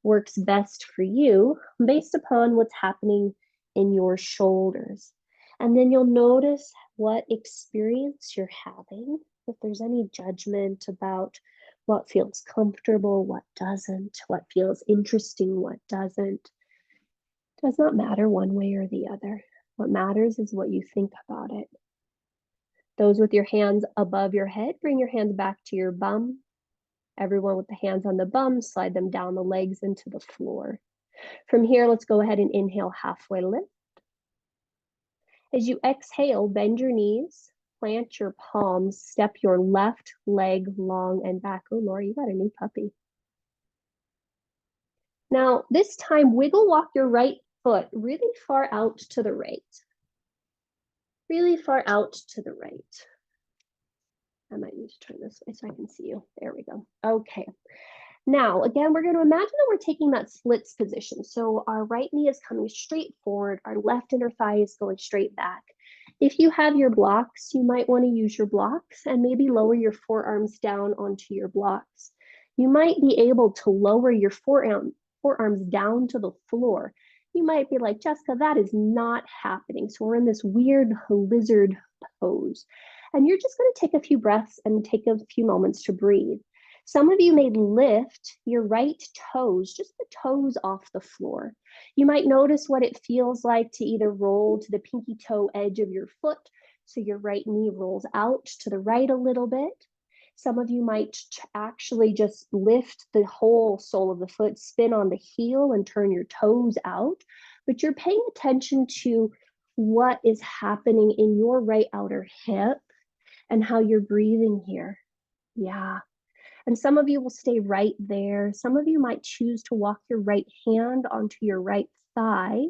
works best for you based upon what's happening in your shoulders. And then you'll notice what experience you're having, if there's any judgment about what feels comfortable, what doesn't, what feels interesting, what doesn't. It does not matter one way or the other. What matters is what you think about it. Those with your hands above your head, bring your hands back to your bum. Everyone with the hands on the bum, slide them down the legs into the floor. From here, let's go ahead and inhale, halfway lift. As you exhale, bend your knees, plant your palms, step your left leg long and back. Oh, Laura, you got a new puppy. Now, this time, wiggle walk your right foot really far out to the right. really far out to the right. I might need to turn this way so I can see you. There we go. Okay. Now, again, we're going to imagine that we're taking that splits position. So our right knee is coming straight forward, our left inner thigh is going straight back. If you have your blocks, you might want to use your blocks and maybe lower your forearms down onto your blocks. You might be able to lower your forearms down to the floor. You might be like, Jessica, that is not happening. So we're in this weird lizard pose. And you're just going to take a few breaths and take a few moments to breathe. Some of you may lift your right toes, just the toes off the floor. You might notice what it feels like to either roll to the pinky toe edge of your foot, so your right knee rolls out to the right a little bit. Some of you might actually just lift the whole sole of the foot, spin on the heel and turn your toes out, but you're paying attention to what is happening in your right outer hip and how you're breathing here. Yeah. And some of you will stay right there. Some of you might choose to walk your right hand onto your right thigh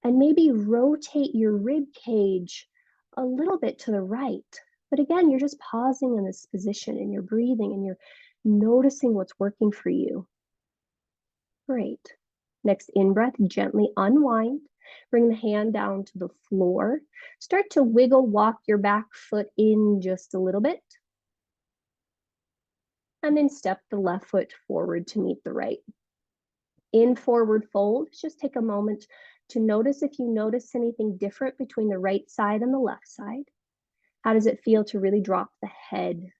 and maybe rotate your rib cage a little bit to the right. But again, you're just pausing in this position and you're breathing and you're noticing what's working for you. Great. Next in-breath, gently unwind. Bring the hand down to the floor. Start to wiggle, walk your back foot in just a little bit. And then step the left foot forward to meet the right. In forward fold, just take a moment to notice if you notice anything different between the right side and the left side. How does it feel to really drop the head?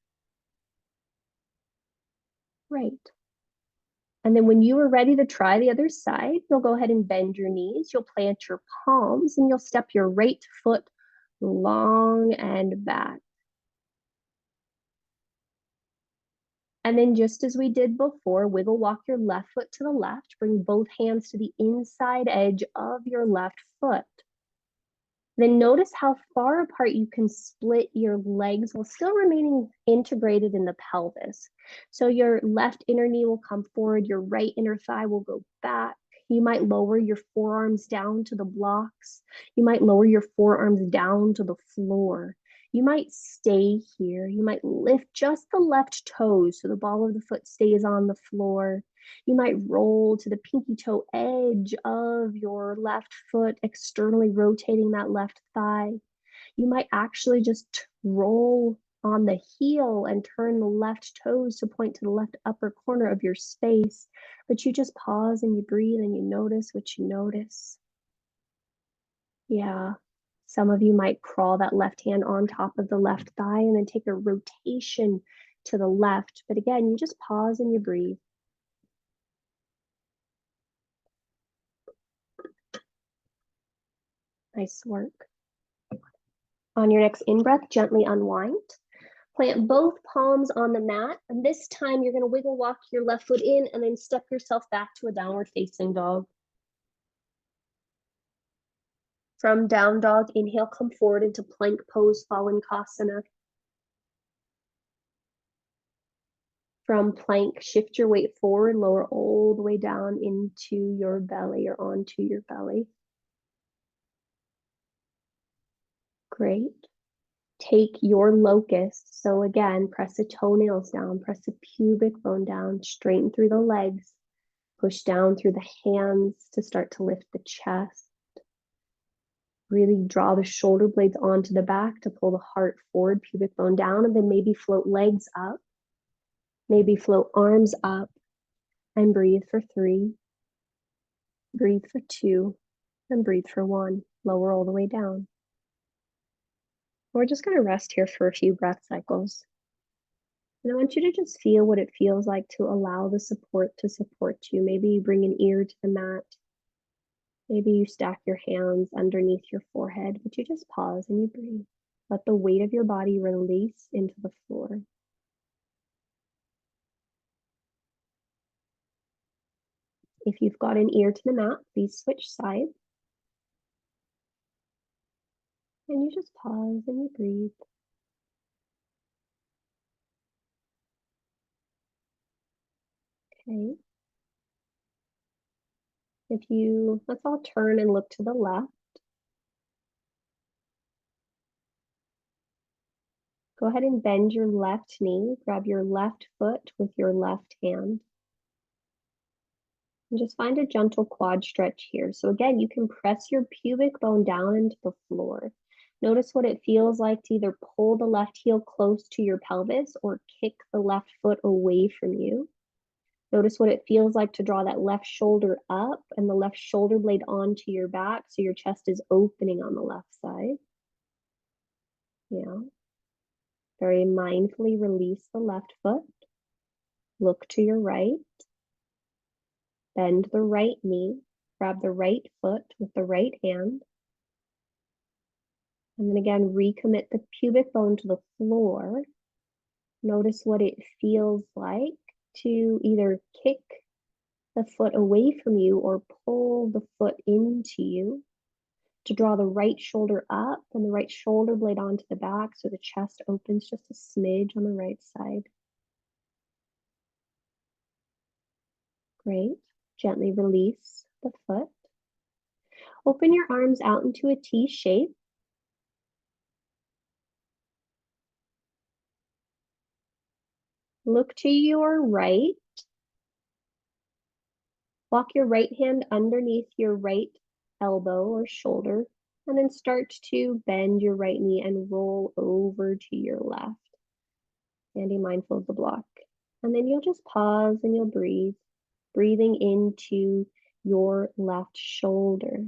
Right. And then when you are ready to try the other side, you'll go ahead and bend your knees. You'll plant your palms and you'll step your right foot long and back. And then just as we did before, wiggle walk your left foot to the left. Bring both hands to the inside edge of your left foot. Then notice how far apart you can split your legs while still remaining integrated in the pelvis. So your left inner knee will come forward, your right inner thigh will go back. You might lower your forearms down to the blocks. You might lower your forearms down to the floor. You might stay here. You might lift just the left toes so the ball of the foot stays on the floor. You might roll to the pinky toe edge of your left foot, externally rotating that left thigh. You might actually just roll on the heel and turn the left toes to point to the left upper corner of your space. But you just pause and you breathe and you notice what you notice. Yeah. Some of you might crawl that left hand on top of the left thigh and then take a rotation to the left. But again, you just pause and you breathe. Nice work. On your next in-breath, gently unwind. Plant both palms on the mat, and this time you're going to wiggle walk your left foot in and then step yourself back to a downward facing dog. From down dog, inhale, come forward into plank pose, Fallenkasana. From plank, shift your weight forward, lower all the way down into your belly or onto your belly. Great. Take your locust. So again, press the toenails down, press the pubic bone down, straighten through the legs, push down through the hands to start to lift the chest. Really draw the shoulder blades onto the back to pull the heart forward, pubic bone down, and then maybe float legs up. Maybe float arms up and breathe for 3. Breathe for 2 and breathe for 1. Lower all the way down. We're just going to rest here for a few breath cycles. And I want you to just feel what it feels like to allow the support to support you. Maybe you bring an ear to the mat. Maybe you stack your hands underneath your forehead, but you just pause and you breathe. Let the weight of your body release into the floor. If you've got an ear to the mat, please switch sides. And you just pause and you breathe. Okay. Let's all turn and look to the left. Go ahead and bend your left knee. Grab your left foot with your left hand. And just find a gentle quad stretch here. So again, you can press your pubic bone down into the floor. Notice what it feels like to either pull the left heel close to your pelvis or kick the left foot away from you. Notice what it feels like to draw that left shoulder up and the left shoulder blade onto your back so your chest is opening on the left side. Yeah. Very mindfully release the left foot. Look to your right. Bend the right knee. Grab the right foot with the right hand. And then again, recommit the pubic bone to the floor. Notice what it feels like to either kick the foot away from you or pull the foot into you. To draw the right shoulder up and the right shoulder blade onto the back so the chest opens just a smidge on the right side. Great. Gently release the foot. Open your arms out into a T shape. Look to your right. Walk your right hand underneath your right elbow or shoulder, and then start to bend your right knee and roll over to your left. Standing mindful of the block. And then you'll just pause and you'll breathe, breathing into your left shoulder.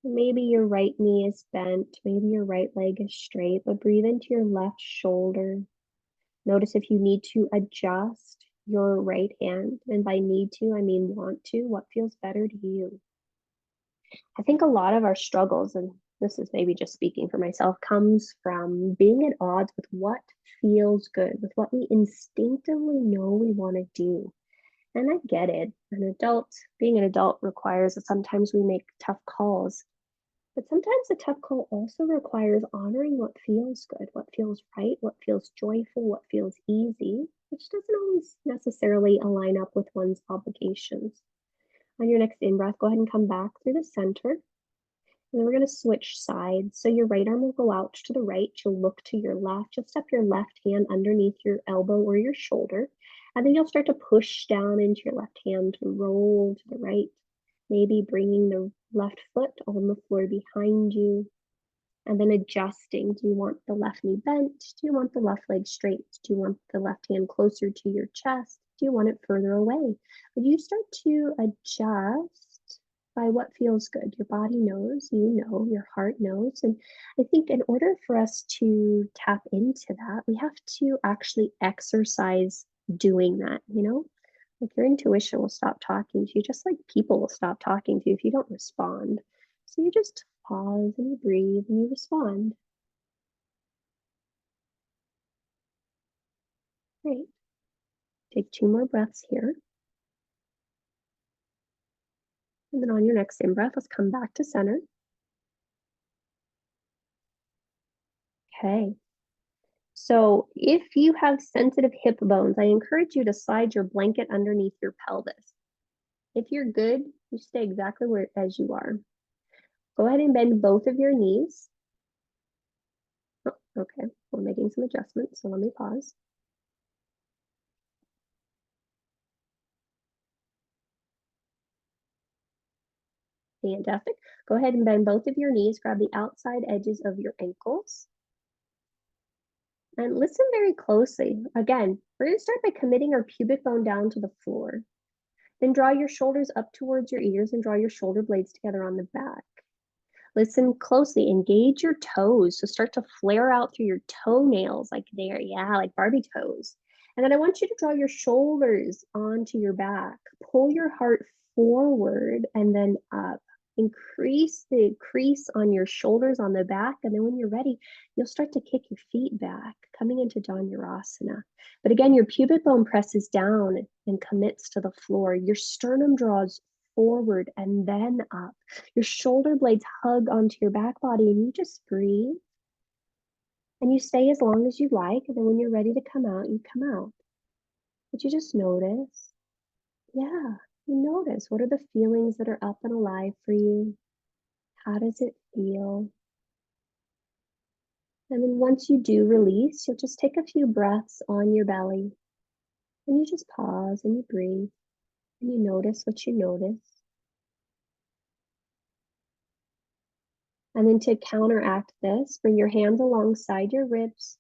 Maybe your right knee is bent, maybe your right leg is straight, but breathe into your left shoulder. Notice if you need to adjust your right hand, and by need to, I mean want to, what feels better to you? I think a lot of our struggles, and this is maybe just speaking for myself, comes from being at odds with what feels good, with what we instinctively know we want to do. And I get it. Being an adult requires that sometimes we make tough calls. But sometimes a tough call also requires honoring what feels good, what feels right, what feels joyful, what feels easy, which doesn't always necessarily align up with one's obligations. On your next in-breath, go ahead and come back through the center. And then we're going to switch sides. So your right arm will go out to the right. You'll look to your left. You'll step your left hand underneath your elbow or your shoulder. And then you'll start to push down into your left hand to roll to the right. Maybe bringing the left foot on the floor behind you. And then adjusting. Do you want the left knee bent? Do you want the left leg straight? Do you want the left hand closer to your chest? Do you want it further away? But you start to adjust by what feels good. Your body knows, you know, your heart knows. And I think in order for us to tap into that, we have to actually exercise doing that, you know? Like your intuition will stop talking to you, just like people will stop talking to you if you don't respond. So you just pause and you breathe and you respond. Great. Take 2 more breaths here. And then on your next in-breath, let's come back to center. Okay. So if you have sensitive hip bones, I encourage you to slide your blanket underneath your pelvis. If you're good, you stay exactly where as you are. Go ahead and bend both of your knees. Oh, okay, we're making some adjustments, so let me pause. Fantastic. Go ahead and bend both of your knees. Grab the outside edges of your ankles. And listen very closely. Again, we're going to start by committing our pubic bone down to the floor. Then draw your shoulders up towards your ears and draw your shoulder blades together on the back. Listen closely, engage your toes. So start to flare out through your toenails like there, yeah, like Barbie toes. And then I want you to draw your shoulders onto your back. Pull your heart forward and then up. Increase the crease on your shoulders on the back. And then when you're ready, you'll start to kick your feet back, coming into Dhanurasana. But again, your pubic bone presses down and commits to the floor. Your sternum draws forward and then up. Your shoulder blades hug onto your back body and you just breathe. And you stay as long as you like. And then when you're ready to come out, you come out. But you just notice. Yeah, you notice. What are the feelings that are up and alive for you? How does it feel? And then once you do release, you'll just take a few breaths on your belly. And you just pause and you breathe. And you notice what you notice. And then to counteract this, bring your hands alongside your ribs.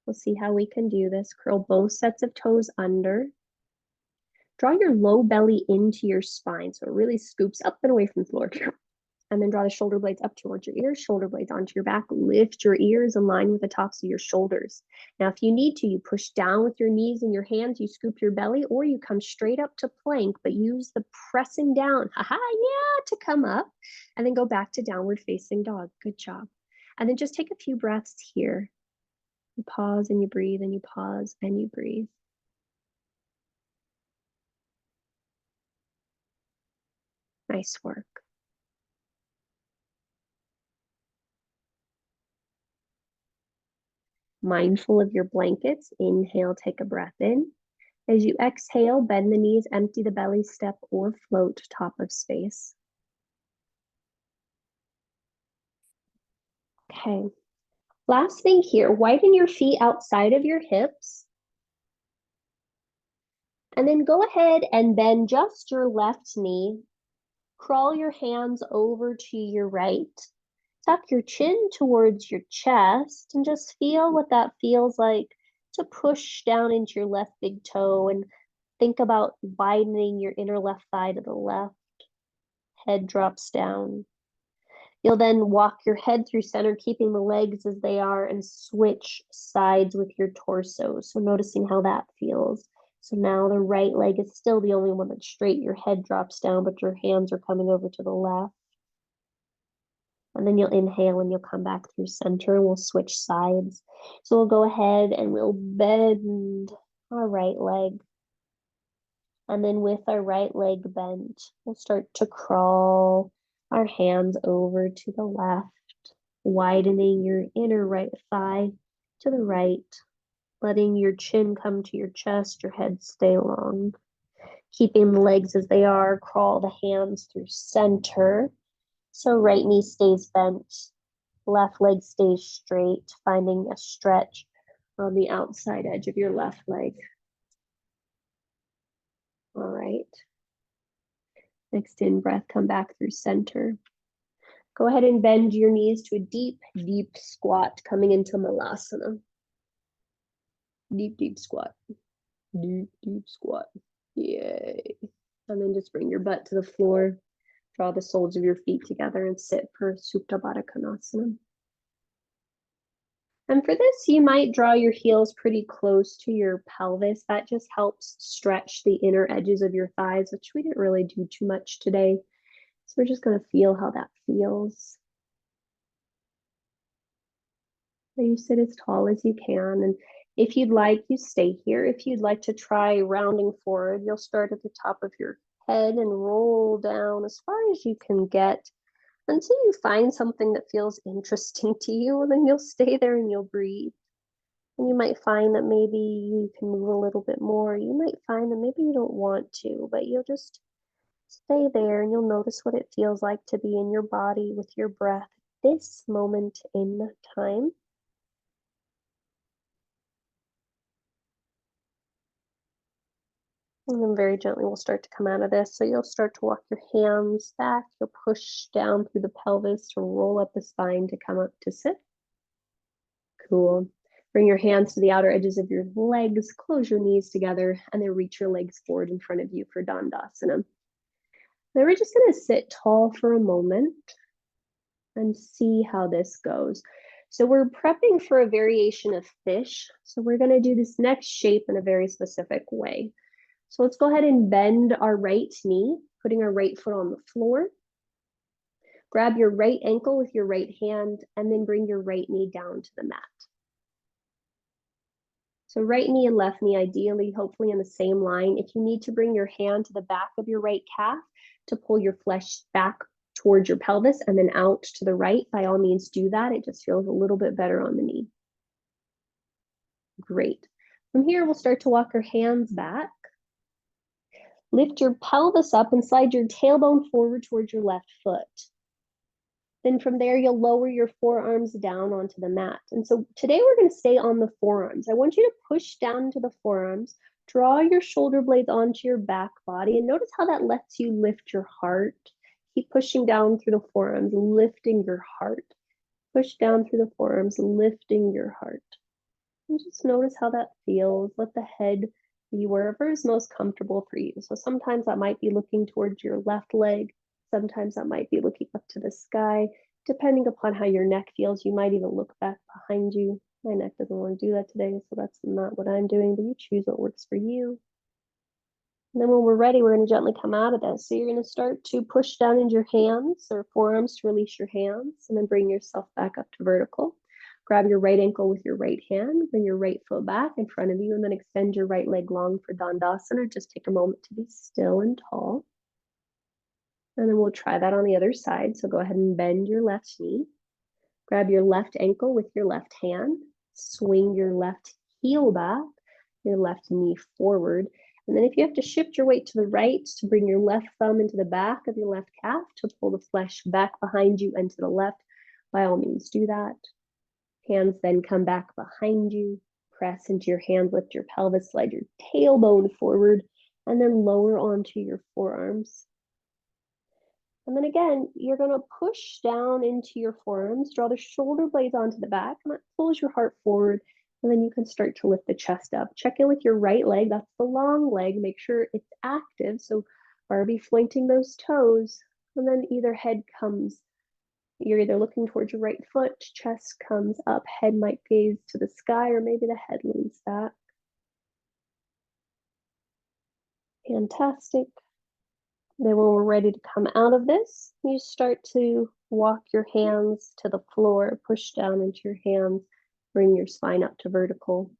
We'll see how we can do this. Curl both sets of toes under. Draw your low belly into your spine so it really scoops up and away from the floor. And then draw the shoulder blades up towards your ears, shoulder blades onto your back. Lift your ears in line with the tops of your shoulders. Now, if you need to, you push down with your knees and your hands, you scoop your belly, or you come straight up to plank, but use the pressing down, to come up, and then go back to downward facing dog. Good job. And then just take a few breaths here. You pause and you breathe, and you pause and you breathe. Nice work. Mindful of your blankets, inhale, take a breath in. As you exhale, bend the knees, empty the belly, step or float top of space. Okay. Last thing here, widen your feet outside of your hips. And then go ahead and bend just your left knee. Crawl your hands over to your right. Tuck your chin towards your chest and just feel what that feels like to push down into your left big toe and think about widening your inner left thigh to the left. Head drops down. You'll then walk your head through center, keeping the legs as they are, and switch sides with your torso. So noticing how that feels. So now the right leg is still the only one that's straight. Your head drops down, but your hands are coming over to the left. And then you'll inhale and you'll come back through center. We'll switch sides. So we'll go ahead and we'll bend our right leg. And then with our right leg bent, we'll start to crawl our hands over to the left, widening your inner right thigh to the right, letting your chin come to your chest, your head stay long. Keeping the legs as they are, crawl the hands through center. So right knee stays bent, left leg stays straight, finding a stretch on the outside edge of your left leg. All right. Next in breath, come back through center. Go ahead and bend your knees to a deep, deep squat, coming into malasana. Deep, deep squat. Deep, deep squat. Yay. And then just bring your butt to the floor. Draw the soles of your feet together and sit for Supta Baddha Konasana. And for this, you might draw your heels pretty close to your pelvis. That just helps stretch the inner edges of your thighs, which we didn't really do too much today. So we're just going to feel how that feels. So you sit as tall as you can. And if you'd like, you stay here. If you'd like to try rounding forward, you'll start at the top of your head and roll down as far as you can get until you find something that feels interesting to you, and then you'll stay there and you'll breathe. And you might find that maybe you can move a little bit more. You might find that maybe you don't want to, but you'll just stay there and you'll notice what it feels like to be in your body with your breath this moment in time. And then very gently we'll start to come out of this. So you'll start to walk your hands back. You'll push down through the pelvis to roll up the spine to come up to sit. Cool. Bring your hands to the outer edges of your legs. Close your knees together and then reach your legs forward in front of you for Dandasana. Then we're just going to sit tall for a moment and see how this goes. So we're prepping for a variation of fish. So we're going to do this next shape in a very specific way. So let's go ahead and bend our right knee, putting our right foot on the floor. Grab your right ankle with your right hand, and then bring your right knee down to the mat. So right knee and left knee, ideally, hopefully in the same line. If you need to bring your hand to the back of your right calf to pull your flesh back towards your pelvis and then out to the right, by all means do that. It just feels a little bit better on the knee. Great. From here, we'll start to walk our hands back. Lift your pelvis up and slide your tailbone forward towards your left foot. Then from there, you'll lower your forearms down onto the mat. And so today we're going to stay on the forearms. I want you to push down into the forearms, draw your shoulder blades onto your back body, and notice how that lets you lift your heart. Keep pushing down through the forearms, lifting your heart. Push down through the forearms, lifting your heart. And just notice how that feels. Let the head be wherever is most comfortable for you. So sometimes that might be looking towards your left leg. Sometimes that might be looking up to the sky. Depending upon how your neck feels, you might even look back behind you. My neck doesn't want to do that today, so that's not what I'm doing, but you choose what works for you. And then when we're ready, we're going to gently come out of this. So you're going to start to push down into your hands or forearms to release your hands, and then bring yourself back up to vertical. Grab your right ankle with your right hand, bring your right foot back in front of you, and then extend your right leg long for Dandasana. Just take a moment to be still and tall. And then we'll try that on the other side. So go ahead and bend your left knee. Grab your left ankle with your left hand. Swing your left heel back, your left knee forward. And then if you have to shift your weight to the right to bring your left thumb into the back of your left calf to pull the flesh back behind you and to the left, by all means do that. Hands then come back behind you. Press into your hands, lift your pelvis, slide your tailbone forward, and then lower onto your forearms. And then again, you're going to push down into your forearms, draw the shoulder blades onto the back, and that pulls your heart forward. And then you can start to lift the chest up. Check in with your right leg. That's the long leg. Make sure it's active. So Barbie pointing those toes. And then either head comes. You're either looking towards your right foot, chest comes up, head might gaze to the sky, or maybe the head leans back. Fantastic. Then when we're ready to come out of this, you start to walk your hands to the floor, push down into your hands, bring your spine up to vertical.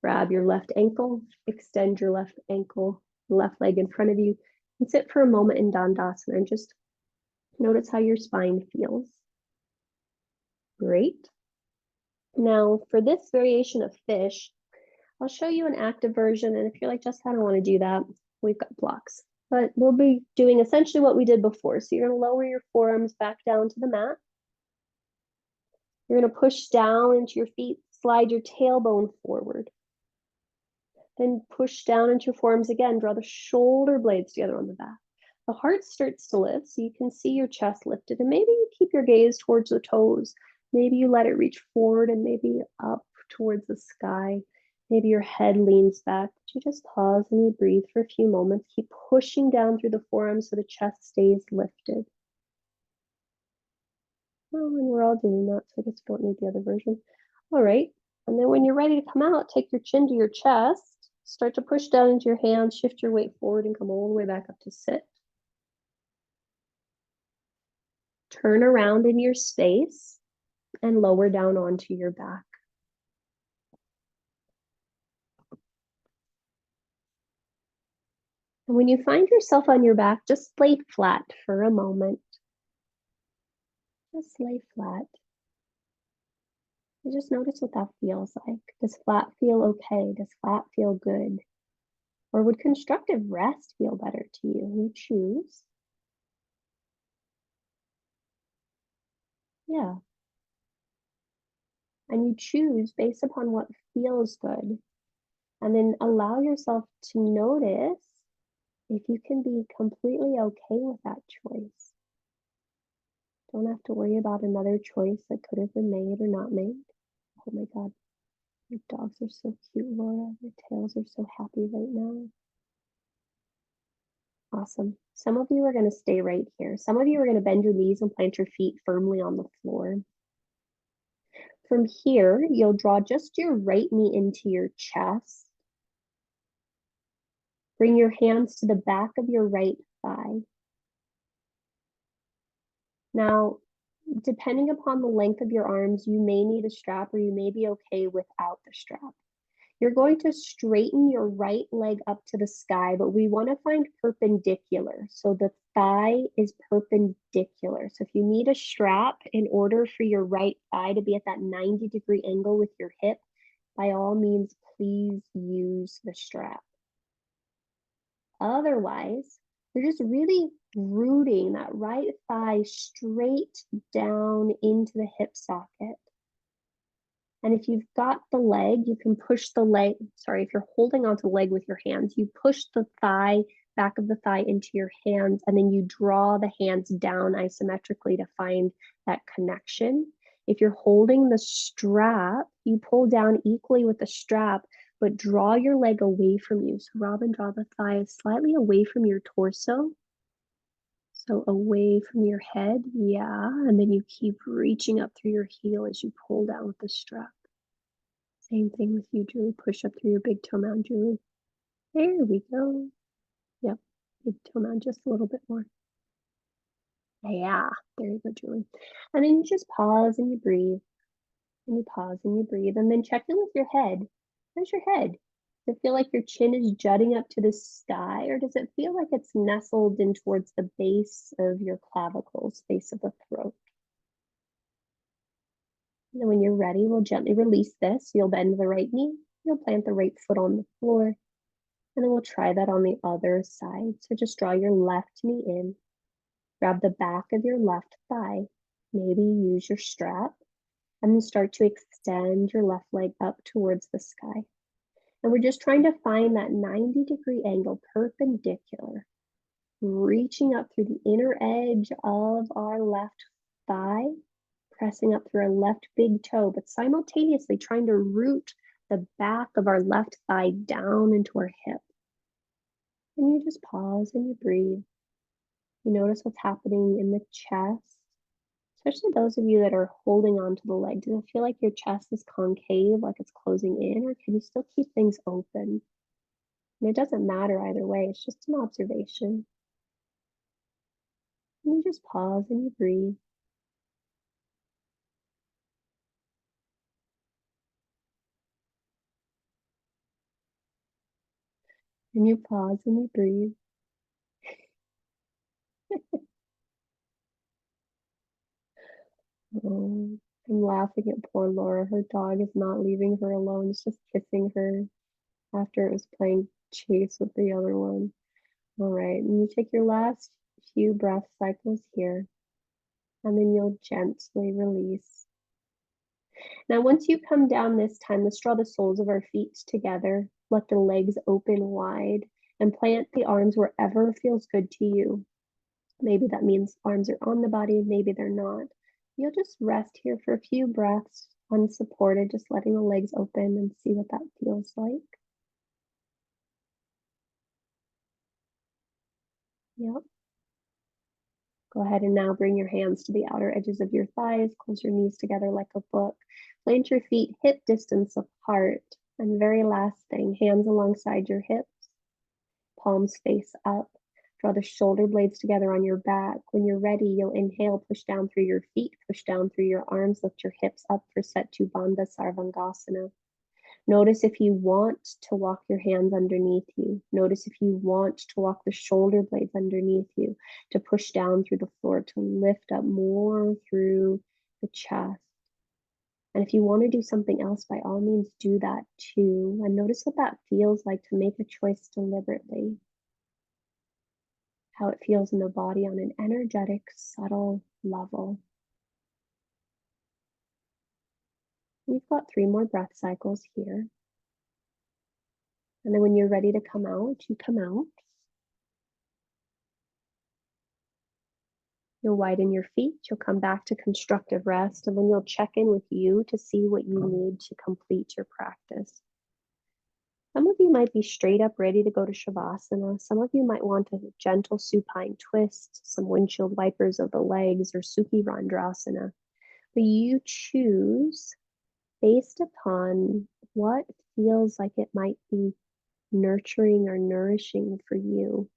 Grab your left ankle, extend your left ankle, left leg in front of you, and sit for a moment in Dandasana and just notice how your spine feels. Great. Now for this variation of fish, I'll show you an active version, and if you're like, Jessica, I don't want to do that, we've got blocks. But we'll be doing essentially what we did before. So you're going to lower your forearms back down to the mat. You're going to push down into your feet, slide your tailbone forward. Then push down into your forearms again, draw the shoulder blades together on the back. The heart starts to lift, so you can see your chest lifted, and maybe you keep your gaze towards the toes. Maybe you let it reach forward and maybe up towards the sky. Maybe your head leans back, but you just pause and you breathe for a few moments. Keep pushing down through the forearms so the chest stays lifted. Oh, and we're all doing that, so I guess we don't need the other version. All right, and then when you're ready to come out, take your chin to your chest. Start to push down into your hands, shift your weight forward and come all the way back up to sit. Turn around in your space and lower down onto your back. And when you find yourself on your back, just lay flat for a moment. Just lay flat. And just notice what that feels like. Does flat feel okay? Does flat feel good? Or would constructive rest feel better to you? You choose. Yeah. And you choose based upon what feels good. And then allow yourself to notice if you can be completely okay with that choice. Don't have to worry about another choice that could have been made or not made. Oh my God, your dogs are so cute, Laura. Their tails are so happy right now. Awesome. Some of you are going to stay right here. Some of you are going to bend your knees and plant your feet firmly on the floor. From here, you'll draw just your right knee into your chest. Bring your hands to the back of your right thigh. Now, depending upon the length of your arms, you may need a strap or you may be okay without the strap. You're going to straighten your right leg up to the sky, but we want to find perpendicular. So the thigh is perpendicular. So if you need a strap in order for your right thigh to be at that 90-degree angle with your hip, by all means, please use the strap. Otherwise, you're just really rooting that right thigh straight down into the hip socket. And if you've got the leg, you can push the leg. Sorry, if you're holding onto the leg with your hands, you push the thigh, back of the thigh into your hands, and then you draw the hands down isometrically to find that connection. If you're holding the strap, you pull down equally with the strap, but draw your leg away from you. So Robin, draw the thigh slightly away from your torso. So away from your head, yeah. And then you keep reaching up through your heel as you pull down with the strap. Same thing with you, Julie. Push up through your big toe mound, Julie. There we go. Yep, big toe mound just a little bit more. Yeah, there you go, Julie. And then you just pause and you breathe. And you pause and you breathe. And then check in with your head. How's your head? Does it feel like your chin is jutting up to the sky, or does it feel like it's nestled in towards the base of your clavicles, base of the throat? And then when you're ready, we'll gently release this. You'll bend the right knee. You'll plant the right foot on the floor. And then we'll try that on the other side. So just draw your left knee in. Grab the back of your left thigh. Maybe use your strap. And then start to extend your left leg up towards the sky. And we're just trying to find that 90-degree angle perpendicular, reaching up through the inner edge of our left thigh, pressing up through our left big toe, but simultaneously trying to root the back of our left thigh down into our hip. And you just pause and you breathe. You notice what's happening in the chest, especially those of you that are holding on to the leg. Does it feel like your chest is concave, like it's closing in, or can you still keep things open? And it doesn't matter either way, it's just an observation. And you just pause and you breathe. And you pause and you breathe. Oh, I'm laughing at poor Laura. Her dog is not leaving her alone. It's just kissing her after it was playing chase with the other one. All right, and you take your last few breath cycles here, and then you'll gently release. Now, once you come down this time, let's draw the soles of our feet together. Let the legs open wide and plant the arms wherever feels good to you. Maybe that means arms are on the body, maybe they're not. You'll just rest here for a few breaths, unsupported, just letting the legs open and see what that feels like. Yep. Go ahead and now bring your hands to the outer edges of your thighs, close your knees together like a book. Plant your feet hip distance apart. And very last thing, hands alongside your hips, palms face up. Draw the shoulder blades together on your back. When you're ready, you'll inhale, push down through your feet, push down through your arms, lift your hips up for Setu Bandha Sarvangasana. Notice if you want to walk your hands underneath you. Notice if you want to walk the shoulder blades underneath you, to push down through the floor, to lift up more through the chest. And if you want to do something else, by all means, do that too. And notice what that feels like to make a choice deliberately. How it feels in the body on an energetic, subtle level. We've got 3 more breath cycles here. And then when you're ready to come out, you come out. You'll widen your feet, you'll come back to constructive rest, and then you'll check in with you to see what you need to complete your practice. Some of you might be straight up ready to go to Shavasana. Some of you might want a gentle supine twist, some windshield wipers of the legs, or Sukhi Randrasana. But you choose based upon what feels like it might be nurturing or nourishing for you.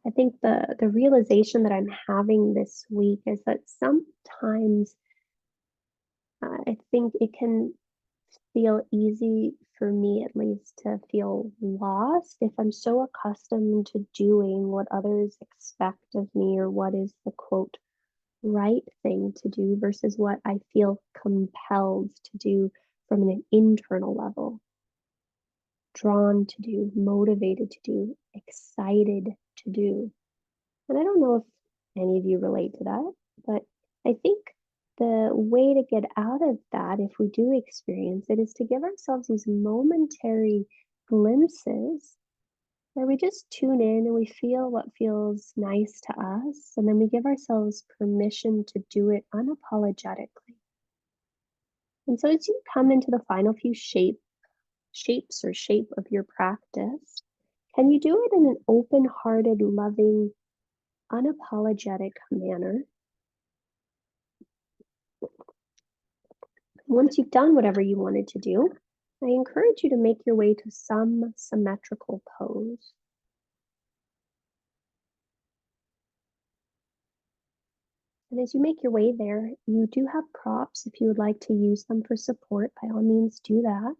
I think the realization that I'm having this week is that sometimes I think it can feel easy, for me at least, to feel lost if I'm so accustomed to doing what others expect of me, or what is the quote right thing to do versus what I feel compelled to do from an internal level. drawn to do, motivated to do, excited to do. And I don't know if any of you relate to that, but I think the way to get out of that, if we do experience it, is to give ourselves these momentary glimpses where we just tune in and we feel what feels nice to us. And then we give ourselves permission to do it unapologetically. And so as you come into the final few shapes or shape of your practice, can you do it in an open-hearted, loving, unapologetic manner? Once you've done whatever you wanted to do, I encourage you to make your way to some symmetrical pose. And as you make your way there, you do have props. If you would like to use them for support, by all means do that.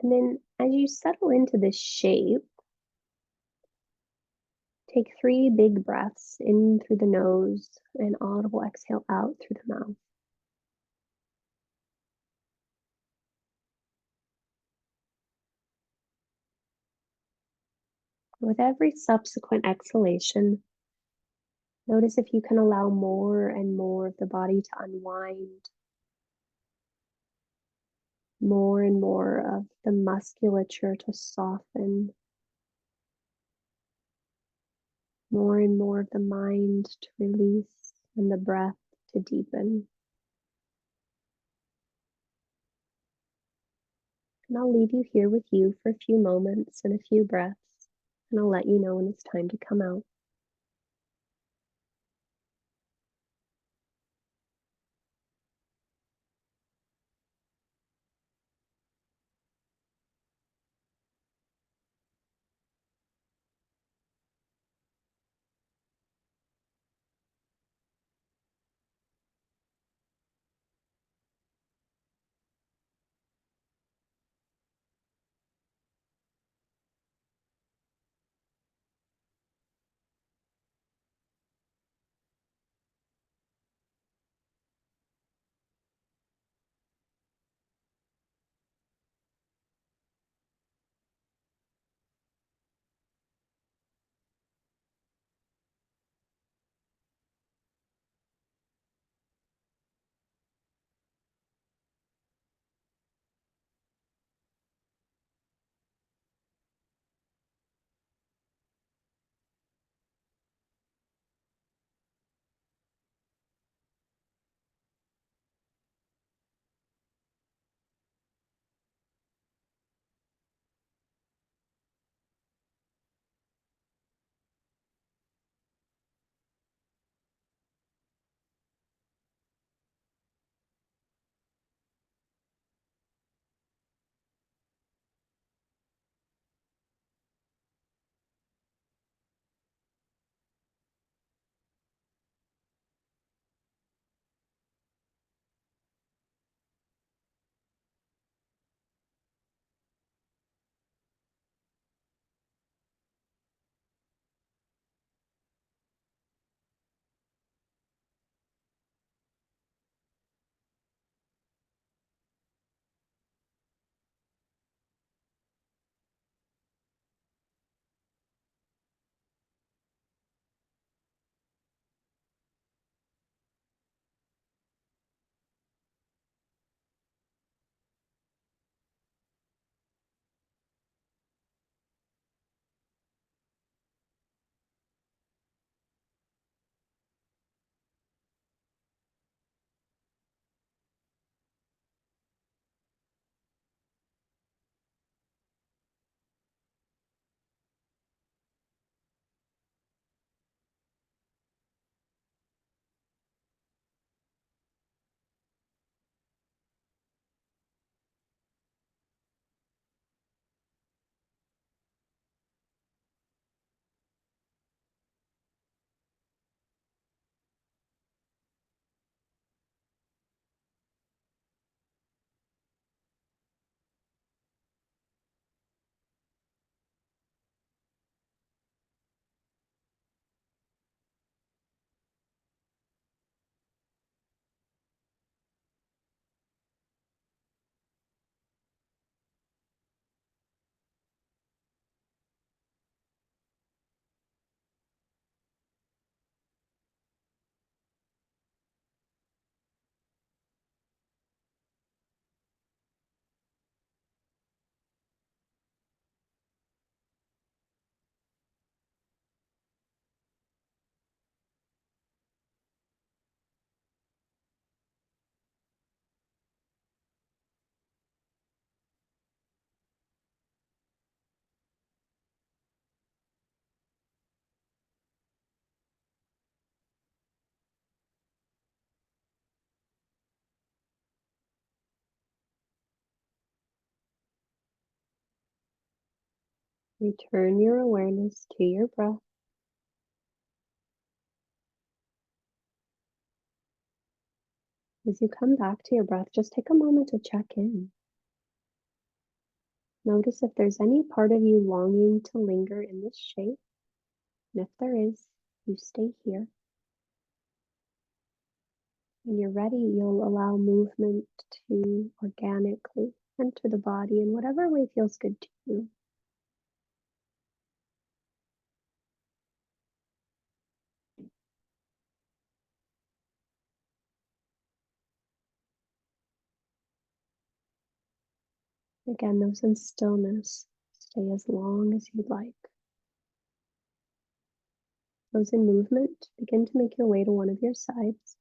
And then as you settle into this shape, take 3 big breaths in through the nose and audible exhale out through the mouth. With every subsequent exhalation, notice if you can allow more and more of the body to unwind, more and more of the musculature to soften, more and more of the mind to release, and the breath to deepen. And I'll leave you here with you for a few moments and a few breaths, and I'll let you know when it's time to come out. Return your awareness to your breath. As you come back to your breath, just take a moment to check in. Notice if there's any part of you longing to linger in this shape. And if there is, you stay here. When you're ready, you'll allow movement to organically enter the body in whatever way feels good to you. Again, those in stillness, stay as long as you'd like. Those in movement, begin to make your way to one of your sides.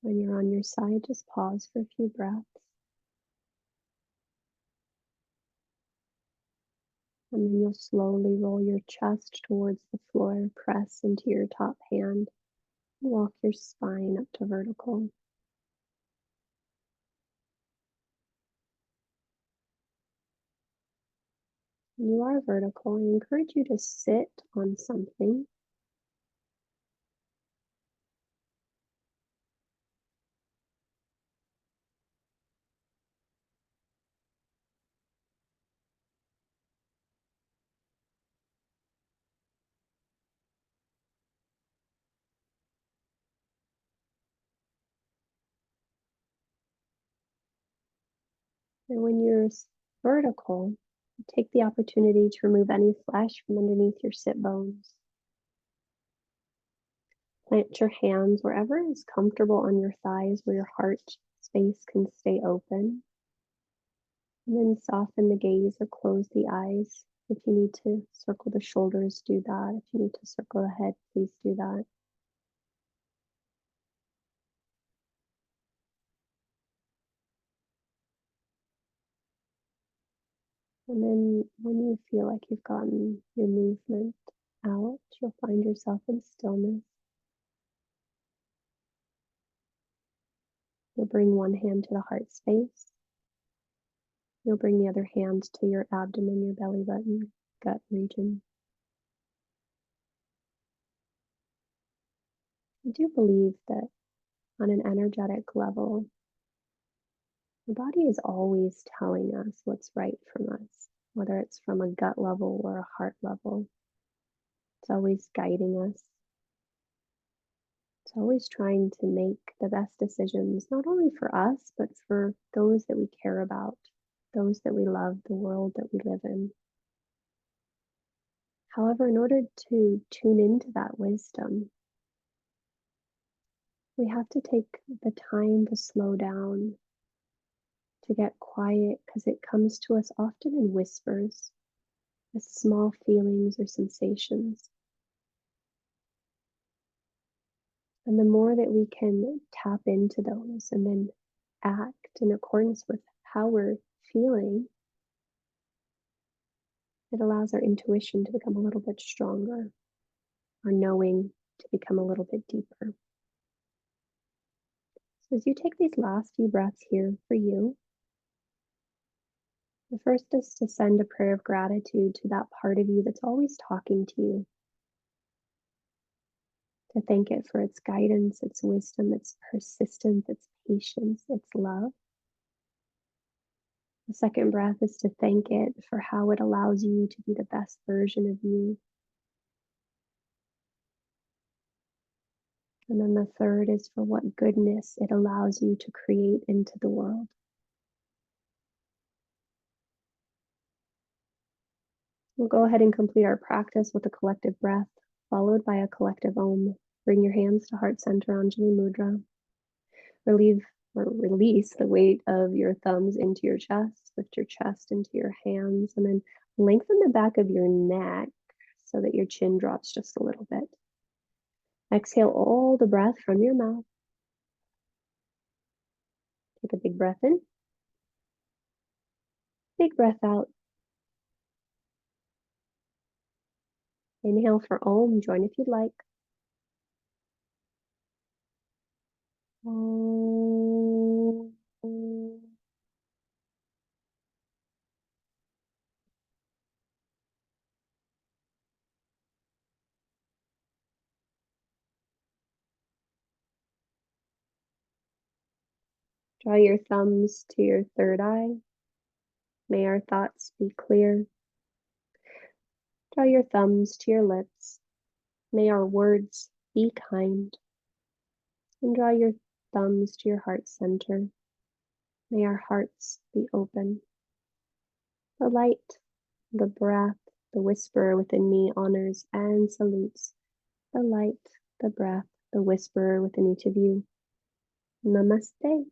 When you're on your side, just pause for a few breaths. And then you'll slowly roll your chest towards the floor, press into your top hand, and walk your spine up to vertical. When you are vertical, I encourage you to sit on something. And when you're vertical, take the opportunity to remove any flesh from underneath your sit bones. Plant your hands wherever is comfortable on your thighs, where your heart space can stay open. And then soften the gaze or close the eyes. If you need to circle the shoulders, do that. If you need to circle the head, please do that. And then when you feel like you've gotten your movement out, you'll find yourself in stillness. You'll bring one hand to the heart space. You'll bring the other hand to your abdomen, your belly button, gut region. I do believe that on an energetic level, the body is always telling us what's right from us, whether it's from a gut level or a heart level. It's always guiding us. It's always trying to make the best decisions, not only for us, but for those that we care about, those that we love, the world that we live in. However, in order to tune into that wisdom, we have to take the time to slow down, to get quiet, because it comes to us often in whispers, as small feelings or sensations. And the more that we can tap into those and then act in accordance with how we're feeling, it allows our intuition to become a little bit stronger, our knowing to become a little bit deeper. So as you take these last few breaths here for you, the first is to send a prayer of gratitude to that part of you that's always talking to you, to thank it for its guidance, its wisdom, its persistence, its patience, its love. The second breath is to thank it for how it allows you to be the best version of you. And then the third is for what goodness it allows you to create into the world. We'll go ahead and complete our practice with a collective breath, followed by a collective Om. Bring your hands to heart center, Anjali Mudra. Release the weight of your thumbs into your chest, lift your chest into your hands, and then lengthen the back of your neck so that your chin drops just a little bit. Exhale all the breath from your mouth. Take a big breath in. Big breath out. Inhale for Om. Join if you'd like. Om. Draw your thumbs to your third eye. May our thoughts be clear. Draw your thumbs to your lips. May our words be kind. And draw your thumbs to your heart center. May our hearts be open. The light, the breath, the whisperer within me honors and salutes the light, the breath, the whisperer within each of you. Namaste.